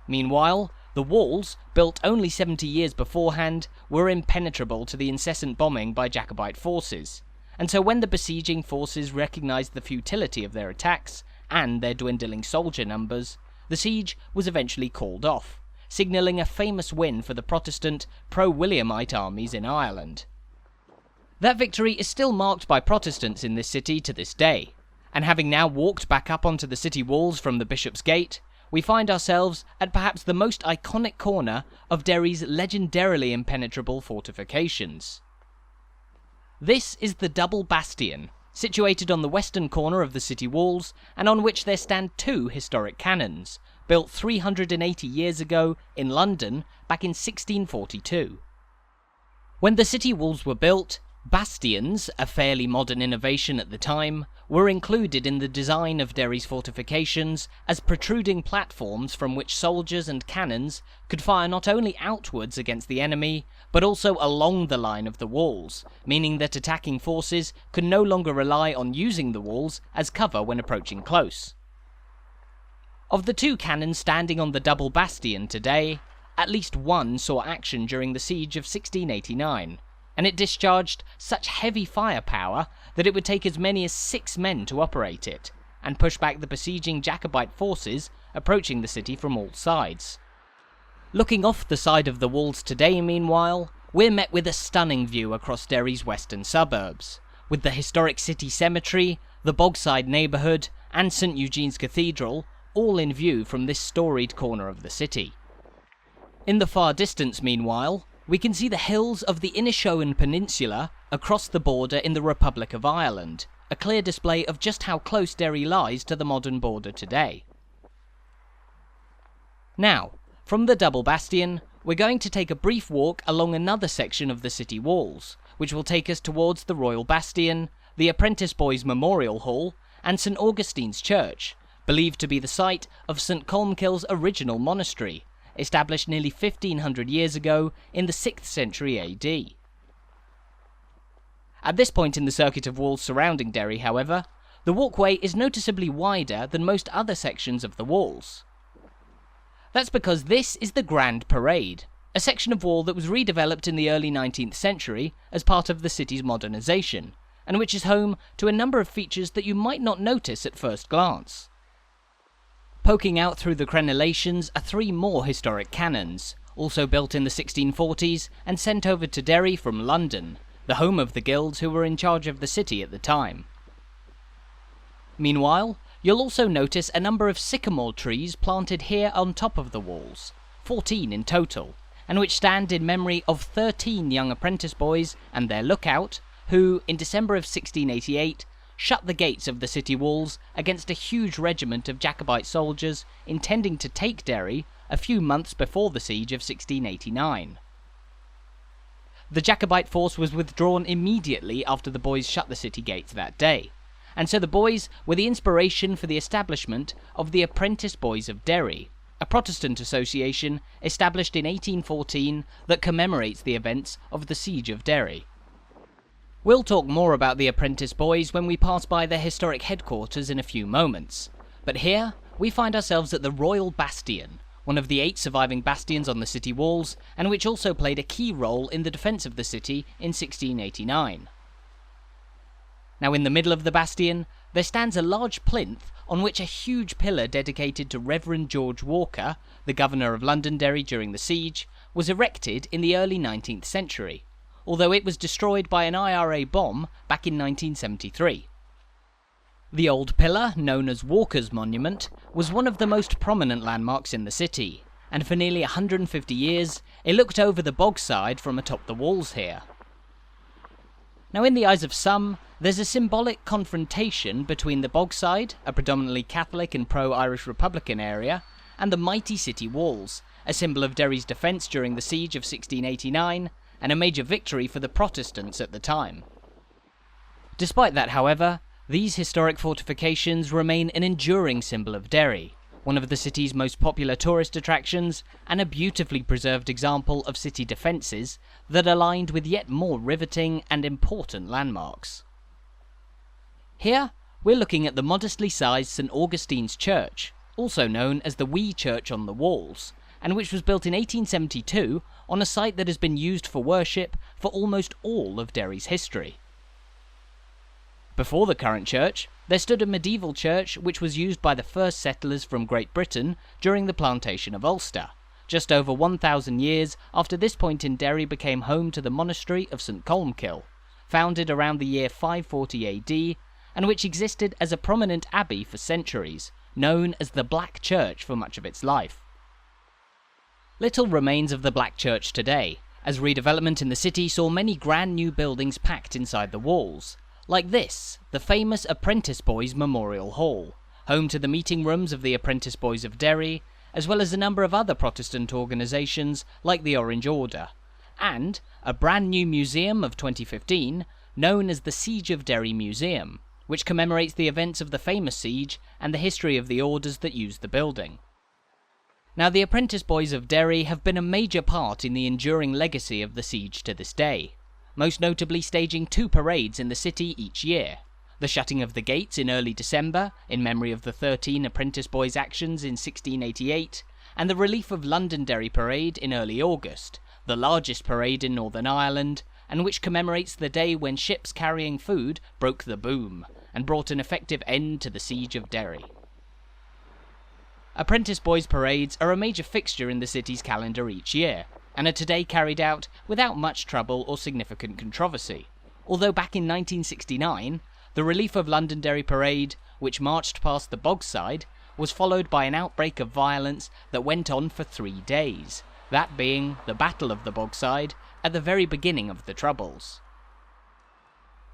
Meanwhile, the walls, built only 70 years beforehand, were impenetrable to the incessant bombing by Jacobite forces, and so when the besieging forces recognised the futility of their attacks and their dwindling soldier numbers, the siege was eventually called off, signalling a famous win for the Protestant, pro-Williamite armies in Ireland. That victory is still marked by Protestants in this city to this day, and having now walked back up onto the city walls from the Bishop's Gate, we find ourselves at perhaps the most iconic corner of Derry's legendarily impenetrable fortifications. This is the Double Bastion, situated on the western corner of the city walls, and on which there stand two historic cannons, built 380 years ago in London back in 1642. When the city walls were built, bastions, a fairly modern innovation at the time, were included in the design of Derry's fortifications as protruding platforms from which soldiers and cannons could fire not only outwards against the enemy, but also along the line of the walls, meaning that attacking forces could no longer rely on using the walls as cover when approaching close. Of the two cannons standing on the Double Bastion today, at least one saw action during the siege of 1689, and it discharged such heavy firepower that it would take as many as 6 men to operate it, and push back the besieging Jacobite forces approaching the city from all sides. Looking off the side of the walls today, meanwhile, we're met with a stunning view across Derry's western suburbs, with the historic city cemetery, the Bogside neighbourhood, and St Eugene's Cathedral, all in view from this storied corner of the city. In the far distance, meanwhile, we can see the hills of the Inishowen Peninsula across the border in the Republic of Ireland, a clear display of just how close Derry lies to the modern border today. Now, from the Double Bastion, we're going to take a brief walk along another section of the city walls, which will take us towards the Royal Bastion, the Apprentice Boys Memorial Hall, and St Augustine's Church, believed to be the site of St Colmcille's original monastery, established nearly 1500 years ago in the 6th century AD. At this point in the circuit of walls surrounding Derry, however, the walkway is noticeably wider than most other sections of the walls. That's because this is the Grand Parade, a section of wall that was redeveloped in the early 19th century as part of the city's modernisation, and which is home to a number of features that you might not notice at first glance. Poking out through the crenellations are 3 more historic cannons, also built in the 1640s and sent over to Derry from London, the home of the guilds who were in charge of the city at the time. Meanwhile, you'll also notice a number of sycamore trees planted here on top of the walls, 14 in total, and which stand in memory of 13 young apprentice boys and their lookout, who, in December of 1688, shut the gates of the city walls against a huge regiment of Jacobite soldiers intending to take Derry a few months before the siege of 1689. The Jacobite force was withdrawn immediately after the boys shut the city gates that day, and so the boys were the inspiration for the establishment of the Apprentice Boys of Derry, a Protestant association established in 1814 that commemorates the events of the Siege of Derry. We'll talk more about the Apprentice Boys when we pass by their historic headquarters in a few moments, but here we find ourselves at the Royal Bastion, one of the 8 surviving bastions on the city walls, and which also played a key role in the defence of the city in 1689. Now, in the middle of the bastion, there stands a large plinth on which a huge pillar dedicated to Reverend George Walker, the governor of Londonderry during the siege, was erected in the early 19th century, although it was destroyed by an IRA bomb back in 1973. The old pillar, known as Walker's Monument, was one of the most prominent landmarks in the city, and for nearly 150 years, it looked over the Bogside from atop the walls here. Now, in the eyes of some, there's a symbolic confrontation between the Bogside, a predominantly Catholic and pro-Irish Republican area, and the mighty city walls, a symbol of Derry's defence during the siege of 1689, and a major victory for the Protestants at the time. Despite that, however, these historic fortifications remain an enduring symbol of Derry, one of the city's most popular tourist attractions, and a beautifully preserved example of city defences that aligned with yet more riveting and important landmarks. Here, we're looking at the modestly sized St Augustine's Church, also known as the Wee Church on the Walls, and which was built in 1872 on a site that has been used for worship for almost all of Derry's history. Before the current church, there stood a medieval church which was used by the first settlers from Great Britain during the plantation of Ulster, just over 1,000 years after this point in Derry became home to the monastery of St Columb, founded around the year 540 AD, and which existed as a prominent abbey for centuries, known as the Black Church for much of its life. Little remains of the Black Church today, as redevelopment in the city saw many grand new buildings packed inside the walls, like this, the famous Apprentice Boys Memorial Hall, home to the meeting rooms of the Apprentice Boys of Derry, as well as a number of other Protestant organisations like the Orange Order, and a brand new museum of 2015 known as the Siege of Derry Museum, which commemorates the events of the famous siege and the history of the orders that used the building. Now, the Apprentice Boys of Derry have been a major part in the enduring legacy of the siege to this day, most notably staging 2 parades in the city each year, the shutting of the gates in early December, in memory of the 13 Apprentice Boys' actions in 1688, and the Relief of Londonderry parade in early August, the largest parade in Northern Ireland, and which commemorates the day when ships carrying food broke the boom, and brought an effective end to the siege of Derry. Apprentice Boys parades are a major fixture in the city's calendar each year, and are today carried out without much trouble or significant controversy, although back in 1969, the Relief of Londonderry parade, which marched past the Bogside, was followed by an outbreak of violence that went on for 3 days, that being the Battle of the Bogside at the very beginning of the Troubles.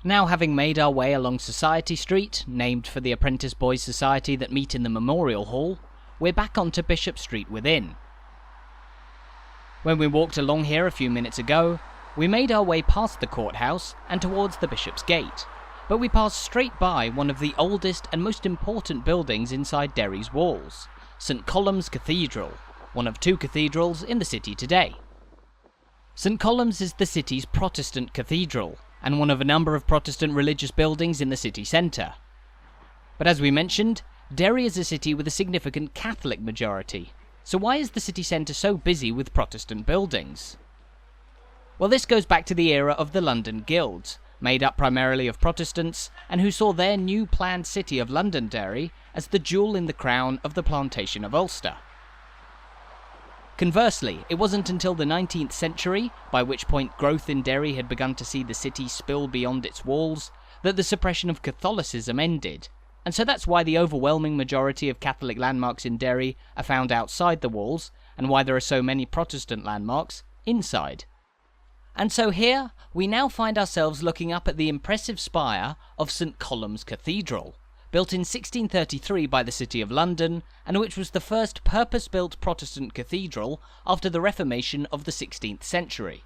Now, having made our way along Society Street, named for the Apprentice Boys Society that meet in the Memorial Hall, we're back onto Bishop Street within. When we walked along here a few minutes ago, we made our way past the courthouse and towards the Bishop's Gate, but we passed straight by one of the oldest and most important buildings inside Derry's walls, St Colum's Cathedral, one of 2 cathedrals in the city today. St Colum's is the city's Protestant cathedral, and one of a number of Protestant religious buildings in the city centre. But as we mentioned, Derry is a city with a significant Catholic majority, so why is the city centre so busy with Protestant buildings? Well, this goes back to the era of the London Guilds, made up primarily of Protestants, and who saw their new planned city of Londonderry as the jewel in the crown of the plantation of Ulster. Conversely, it wasn't until the 19th century, by which point growth in Derry had begun to see the city spill beyond its walls, that the suppression of Catholicism ended, and so that's why the overwhelming majority of Catholic landmarks in Derry are found outside the walls, and why there are so many Protestant landmarks inside. And so here, we now find ourselves looking up at the impressive spire of St Columb's Cathedral, built in 1633 by the City of London, and which was the first purpose-built Protestant cathedral after the Reformation of the 16th century.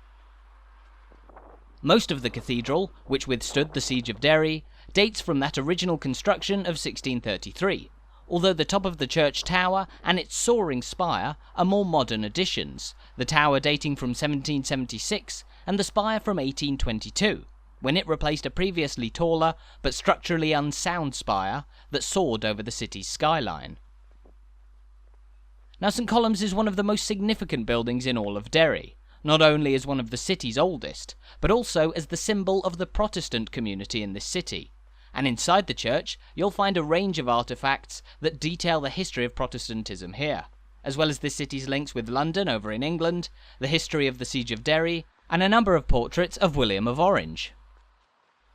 Most of the cathedral, which withstood the siege of Derry, dates from that original construction of 1633, although the top of the church tower and its soaring spire are more modern additions, the tower dating from 1776 and the spire from 1822, when it replaced a previously taller but structurally unsound spire that soared over the city's skyline. Now, St Columb's is one of the most significant buildings in all of Derry, not only as one of the city's oldest, but also as the symbol of the Protestant community in this city. And inside the church, you'll find a range of artefacts that detail the history of Protestantism here, as well as the city's links with London over in England, the history of the Siege of Derry, and a number of portraits of William of Orange.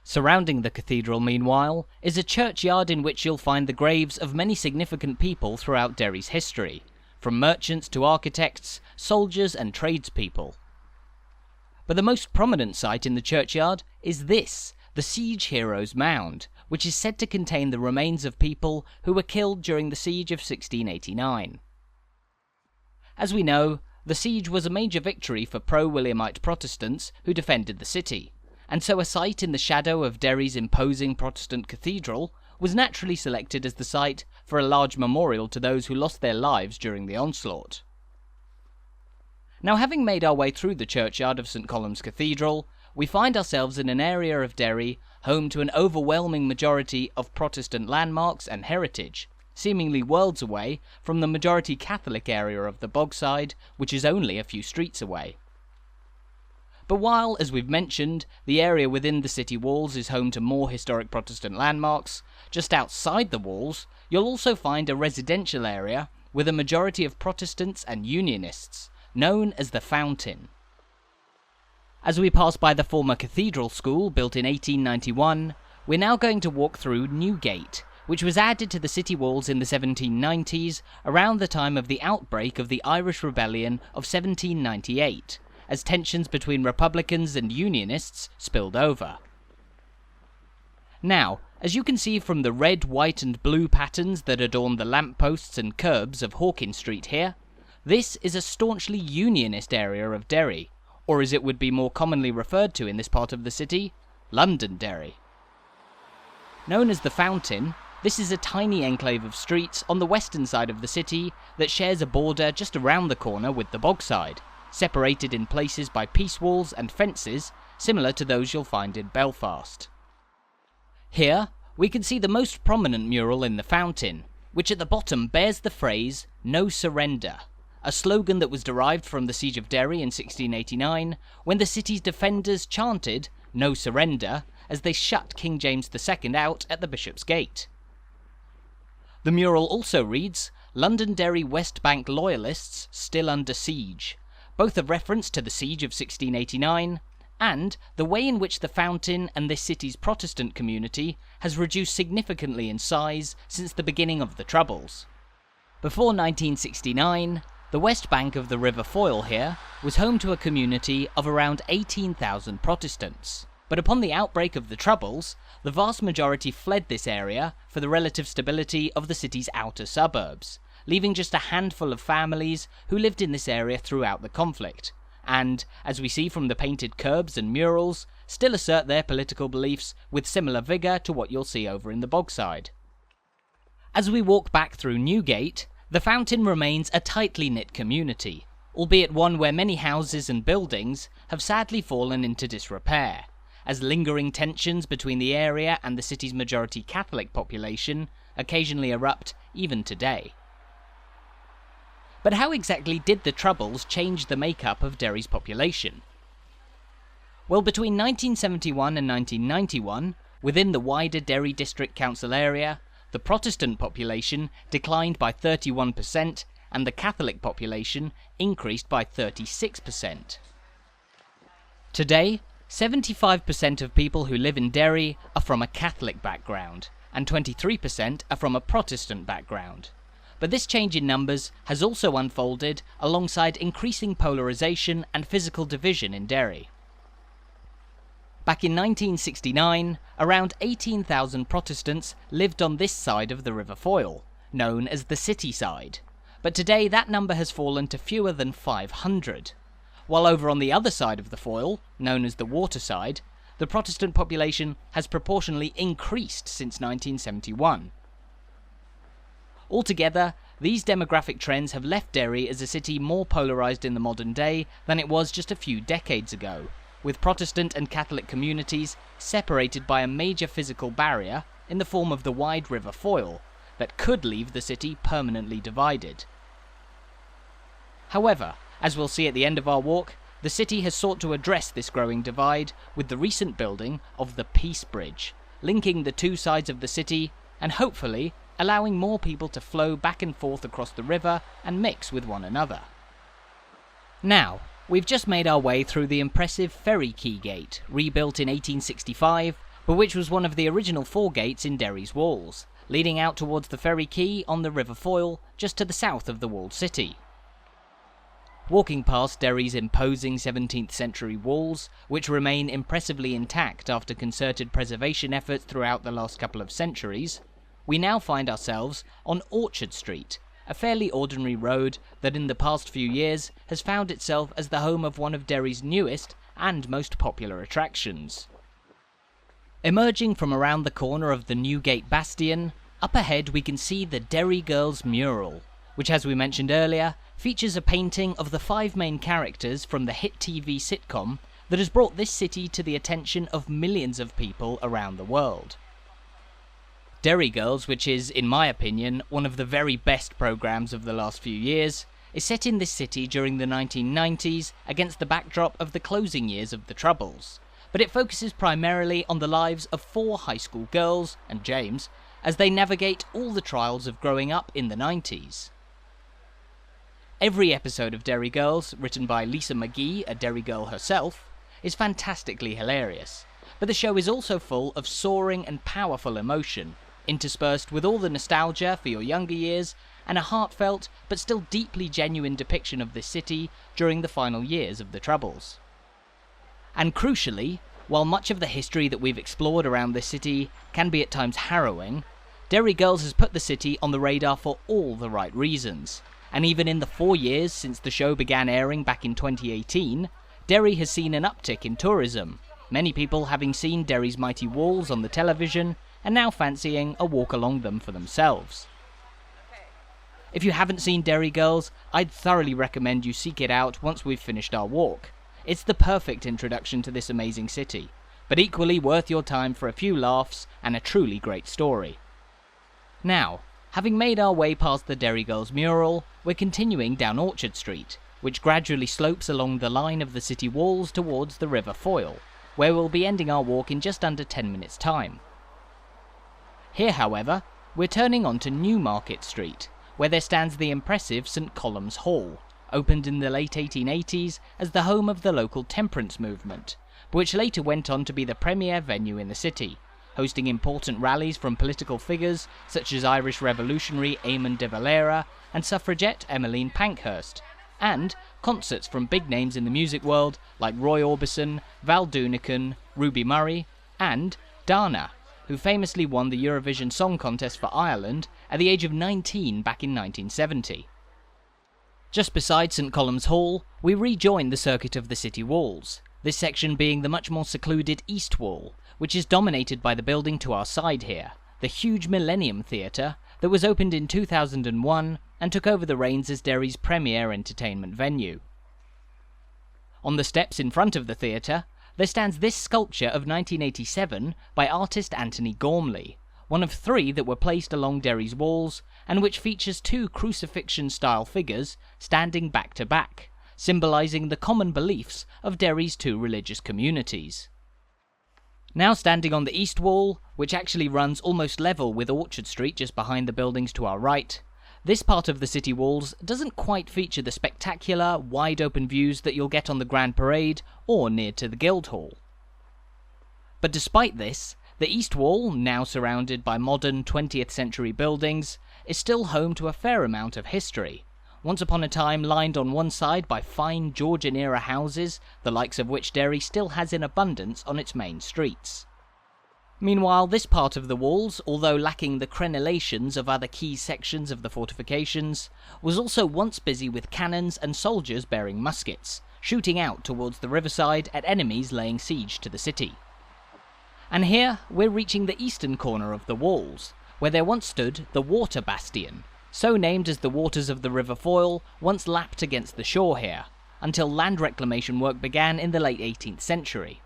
Surrounding the cathedral, meanwhile, is a churchyard in which you'll find the graves of many significant people throughout Derry's history, from merchants to architects, soldiers and tradespeople. But the most prominent site in the churchyard is this, the Siege Heroes' Mound, which is said to contain the remains of people who were killed during the siege of 1689. As we know, the siege was a major victory for pro-Williamite Protestants who defended the city, and so a site in the shadow of Derry's imposing Protestant cathedral was naturally selected as the site for a large memorial to those who lost their lives during the onslaught. Now, having made our way through the churchyard of St Columb's Cathedral, we find ourselves in an area of Derry home to an overwhelming majority of Protestant landmarks and heritage, seemingly worlds away from the majority Catholic area of the Bogside, which is only a few streets away. But while, as we've mentioned, the area within the city walls is home to more historic Protestant landmarks, just outside the walls, you'll also find a residential area with a majority of Protestants and Unionists, known as the Fountain. As we pass by the former Cathedral School, built in 1891, we're now going to walk through Newgate, which was added to the city walls in the 1790s, around the time of the outbreak of the Irish Rebellion of 1798, as tensions between Republicans and Unionists spilled over. Now, as you can see from the red, white and blue patterns that adorn the lampposts and curbs of Hawkins Street here, this is a staunchly Unionist area of Derry, or as it would be more commonly referred to in this part of the city, Londonderry. Known as the Fountain, this is a tiny enclave of streets on the western side of the city that shares a border just around the corner with the Bogside, separated in places by peace walls and fences similar to those you'll find in Belfast. Here, we can see the most prominent mural in the Fountain, which at the bottom bears the phrase, "No Surrender," a slogan that was derived from the Siege of Derry in 1689, when the city's defenders chanted, "No Surrender," as they shut King James II out at the Bishop's Gate. The mural also reads, "Londonderry West Bank Loyalists still under siege," both a reference to the siege of 1689, and the way in which the Fountain and this city's Protestant community has reduced significantly in size since the beginning of the Troubles. Before 1969, the west bank of the River Foyle here was home to a community of around 18,000 Protestants. But upon the outbreak of the Troubles, the vast majority fled this area for the relative stability of the city's outer suburbs, leaving just a handful of families who lived in this area throughout the conflict, and, as we see from the painted curbs and murals, still assert their political beliefs with similar vigour to what you'll see over in the Bogside. As we walk back through Newgate, the Fountain remains a tightly knit community, albeit one where many houses and buildings have sadly fallen into disrepair, as lingering tensions between the area and the city's majority Catholic population occasionally erupt even today. But how exactly did the Troubles change the makeup of Derry's population? Well, between 1971 and 1991, within the wider Derry District Council area, the Protestant population declined by 31% and the Catholic population increased by 36%. Today, 75% of people who live in Derry are from a Catholic background, and 23% are from a Protestant background. But this change in numbers has also unfolded alongside increasing polarisation and physical division in Derry. Back in 1969, around 18,000 Protestants lived on this side of the River Foyle, known as the city side, but today that number has fallen to fewer than 500. While over on the other side of the Foyle, known as the water side, the Protestant population has proportionally increased since 1971. Altogether, these demographic trends have left Derry as a city more polarised in the modern day than it was just a few decades ago, with Protestant and Catholic communities separated by a major physical barrier in the form of the wide River Foyle that could leave the city permanently divided. However, as we'll see at the end of our walk, the city has sought to address this growing divide with the recent building of the Peace Bridge, linking the two sides of the city and hopefully allowing more people to flow back and forth across the river and mix with one another. Now, we've just made our way through the impressive Ferryquay gate, rebuilt in 1865, but which was one of the original 4 gates in Derry's walls, leading out towards the Ferryquay on the River Foyle, just to the south of the walled city. Walking past Derry's imposing 17th century walls, which remain impressively intact after concerted preservation efforts throughout the last couple of centuries, we now find ourselves on Orchard Street, a fairly ordinary road that in the past few years has found itself as the home of one of Derry's newest and most popular attractions. Emerging from around the corner of the Newgate Bastion, up ahead we can see the Derry Girls mural, which, as we mentioned earlier, features a painting of the 5 main characters from the hit TV sitcom that has brought this city to the attention of millions of people around the world. Derry Girls, which is, in my opinion, one of the very best programmes of the last few years, is set in this city during the 1990s against the backdrop of the closing years of the Troubles, but it focuses primarily on the lives of 4 high school girls, and James, as they navigate all the trials of growing up in the 90s. Every episode of Derry Girls, written by Lisa McGee, a Derry girl herself, is fantastically hilarious, but the show is also full of soaring and powerful emotion, interspersed with all the nostalgia for your younger years, and a heartfelt but still deeply genuine depiction of this city during the final years of the Troubles. And crucially, while much of the history that we've explored around this city can be at times harrowing, Derry Girls has put the city on the radar for all the right reasons, and even in the 4 years since the show began airing back in 2018, Derry has seen an uptick in tourism, many people having seen Derry's mighty walls on the television and now fancying a walk along them for themselves. If you haven't seen Derry Girls, I'd thoroughly recommend you seek it out once we've finished our walk. It's the perfect introduction to this amazing city, but equally worth your time for a few laughs and a truly great story. Now, having made our way past the Derry Girls mural, we're continuing down Orchard Street, which gradually slopes along the line of the city walls towards the River Foyle, where we'll be ending our walk in just under 10 minutes' time. Here, however, we're turning onto Newmarket Street, where there stands the impressive St Column's Hall, opened in the late 1880s as the home of the local temperance movement, but which later went on to be the premier venue in the city, hosting important rallies from political figures such as Irish revolutionary Eamon de Valera and suffragette Emmeline Pankhurst, and concerts from big names in the music world like Roy Orbison, Val Doonican, Ruby Murray, and Dana, who famously won the Eurovision Song Contest for Ireland at the age of 19 back in 1970. Just beside St Column's Hall, we rejoin the circuit of the city walls, this section being the much more secluded East Wall, which is dominated by the building to our side here, the huge Millennium Theatre that was opened in 2001 and took over the reins as Derry's premier entertainment venue. On the steps in front of the theatre, there stands this sculpture of 1987 by artist Anthony Gormley, one of 3 that were placed along Derry's walls, and which features 2 crucifixion-style figures standing back to back, symbolising the common beliefs of Derry's 2 religious communities. Now standing on the east wall, which actually runs almost level with Orchard Street just behind the buildings to our right, this part of the city walls doesn't quite feature the spectacular, wide-open views that you'll get on the Grand Parade or near to the Guildhall. But despite this, The east wall, now surrounded by modern 20th century buildings, is still home to a fair amount of history, once upon a time lined on one side by fine Georgian-era houses, the likes of which Derry still has in abundance on its main streets. Meanwhile, this part of the walls, although lacking the crenellations of other key sections of the fortifications, was also once busy with cannons and soldiers bearing muskets, shooting out towards the riverside at enemies laying siege to the city. And here, we're reaching the eastern corner of the walls, where there once stood the Water Bastion, so named as the waters of the River Foyle once lapped against the shore here, until land reclamation work began in the late 18th century.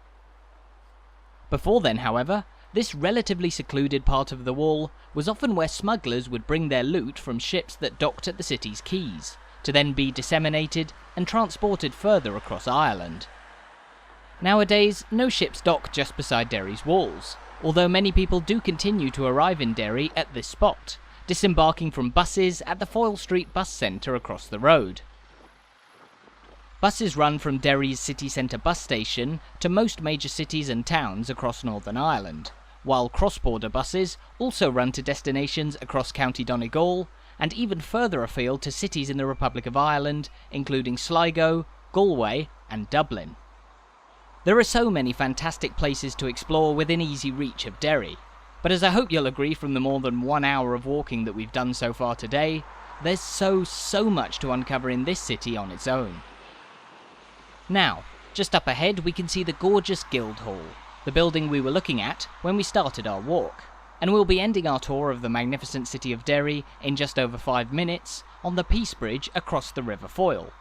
Before then, however, this relatively secluded part of the wall was often where smugglers would bring their loot from ships that docked at the city's quays, to then be disseminated and transported further across Ireland. Nowadays, no ships dock just beside Derry's walls, although many people do continue to arrive in Derry at this spot, disembarking from buses at the Foyle Street bus centre across the road. Buses run from Derry's city centre bus station to most major cities and towns across Northern Ireland, while cross-border buses also run to destinations across County Donegal and even further afield to cities in the Republic of Ireland, including Sligo, Galway and Dublin. There are so many fantastic places to explore within easy reach of Derry, but as I hope you'll agree from the more than 1 hour of walking that we've done so far today, there's so much to uncover in this city on its own. Now, just up ahead we can see the gorgeous Guildhall, the building we were looking at when we started our walk, and we'll be ending our tour of the magnificent city of Derry in just over 5 minutes on the Peace Bridge across the River Foyle.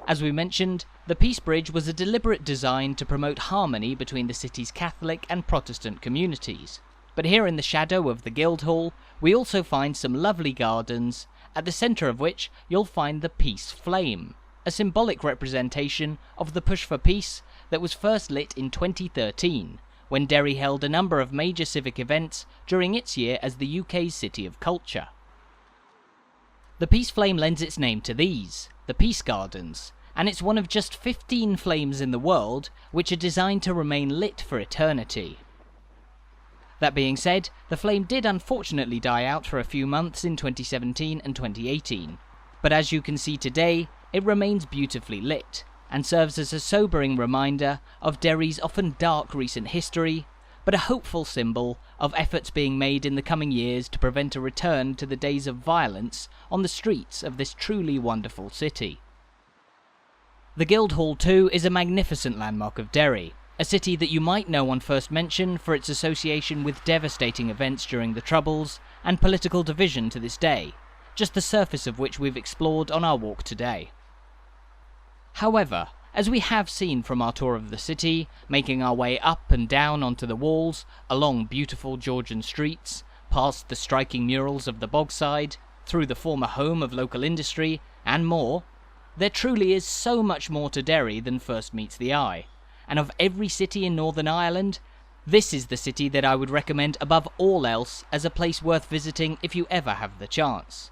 As we mentioned, the Peace Bridge was a deliberate design to promote harmony between the city's Catholic and Protestant communities, but here in the shadow of the Guildhall we also find some lovely gardens, at the centre of which you'll find the Peace Flame, a symbolic representation of the push for peace that was first lit in 2013, when Derry held a number of major civic events during its year as the UK's City of Culture. The Peace Flame lends its name to these, the Peace Gardens, and it's one of just 15 flames in the world which are designed to remain lit for eternity. That being said, the flame did unfortunately die out for a few months in 2017 and 2018, but as you can see today, it remains beautifully lit, and serves as a sobering reminder of Derry's often dark recent history, but a hopeful symbol of efforts being made in the coming years to prevent a return to the days of violence on the streets of this truly wonderful city. The Guildhall too is a magnificent landmark of Derry, a city that you might know on first mention for its association with devastating events during the Troubles and political division to this day, just the surface of which we've explored on our walk today. However, as we have seen from our tour of the city, making our way up and down onto the walls, along beautiful Georgian streets, past the striking murals of the Bogside, through the former home of local industry, and more, there truly is so much more to Derry than first meets the eye, and of every city in Northern Ireland, this is the city that I would recommend above all else as a place worth visiting if you ever have the chance.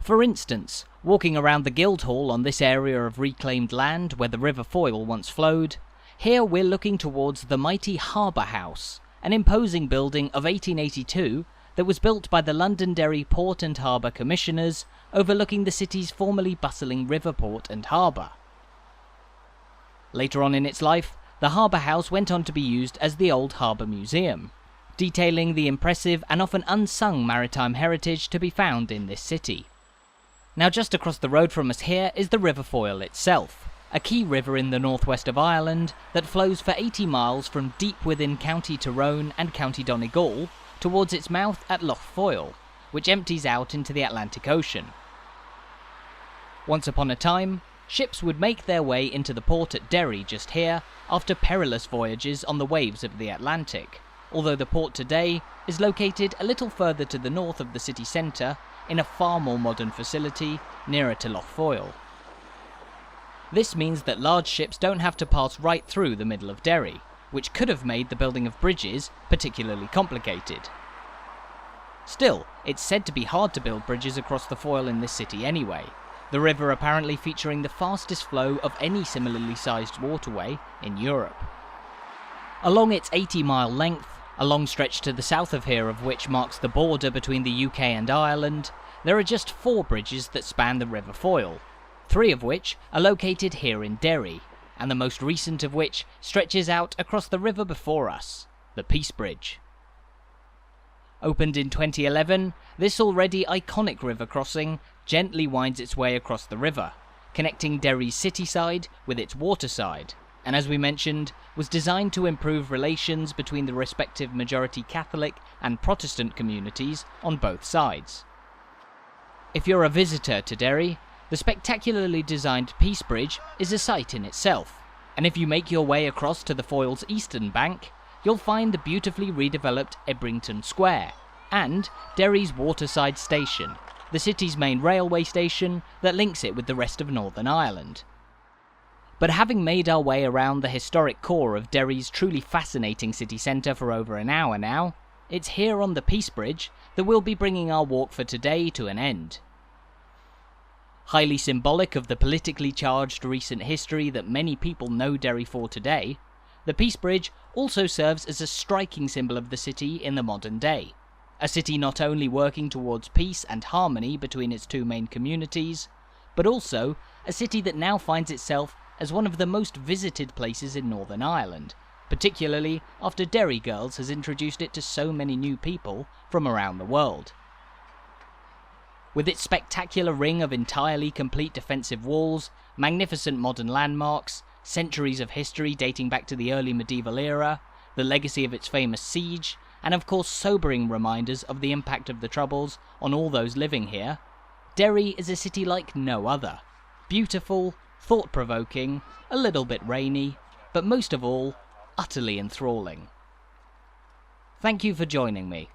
For instance, walking around the Guildhall on this area of reclaimed land where the River Foyle once flowed, here we're looking towards the mighty Harbour House, an imposing building of 1882 that was built by the Londonderry Port and Harbour Commissioners, overlooking the city's formerly bustling river port and harbour. Later on in its life, the Harbour House went on to be used as the Old Harbour Museum, detailing the impressive and often unsung maritime heritage to be found in this city. Now just across the road from us here is the River Foyle itself, a key river in the northwest of Ireland that flows for 80 miles from deep within County Tyrone and County Donegal towards its mouth at Lough Foyle, which empties out into the Atlantic Ocean. Once upon a time, ships would make their way into the port at Derry just here after perilous voyages on the waves of the Atlantic, although the port today is located a little further to the north of the city centre in a far more modern facility nearer to Lough Foyle. This means that large ships don't have to pass right through the middle of Derry, which could have made the building of bridges particularly complicated. Still, it's said to be hard to build bridges across the Foyle in this city anyway, the river apparently featuring the fastest flow of any similarly sized waterway in Europe. Along its 80-mile length, a long stretch to the south of here of which marks the border between the UK and Ireland, there are just 4 bridges that span the River Foyle, 3 of which are located here in Derry, and the most recent of which stretches out across the river before us, the Peace Bridge. Opened in 2011, this already iconic river crossing gently winds its way across the river, connecting Derry's city side with its water side, and as we mentioned, was designed to improve relations between the respective majority Catholic and Protestant communities on both sides. If you're a visitor to Derry, the spectacularly designed Peace Bridge is a sight in itself, and if you make your way across to the Foyle's eastern bank, you'll find the beautifully redeveloped Ebrington Square, and Derry's Waterside Station, the city's main railway station that links it with the rest of Northern Ireland. But having made our way around the historic core of Derry's truly fascinating city centre for over an hour now, it's here on the Peace Bridge that we'll be bringing our walk for today to an end. Highly symbolic of the politically charged recent history that many people know Derry for today, the Peace Bridge also serves as a striking symbol of the city in the modern day. A city not only working towards peace and harmony between its 2 main communities, but also a city that now finds itself as one of the most visited places in Northern Ireland, particularly after Derry Girls has introduced it to so many new people from around the world. With its spectacular ring of entirely complete defensive walls, magnificent modern landmarks, centuries of history dating back to the early medieval era, the legacy of its famous siege, and of course sobering reminders of the impact of the Troubles on all those living here, Derry is a city like no other. Beautiful, thought-provoking, a little bit rainy, but most of all, utterly enthralling. Thank you for joining me.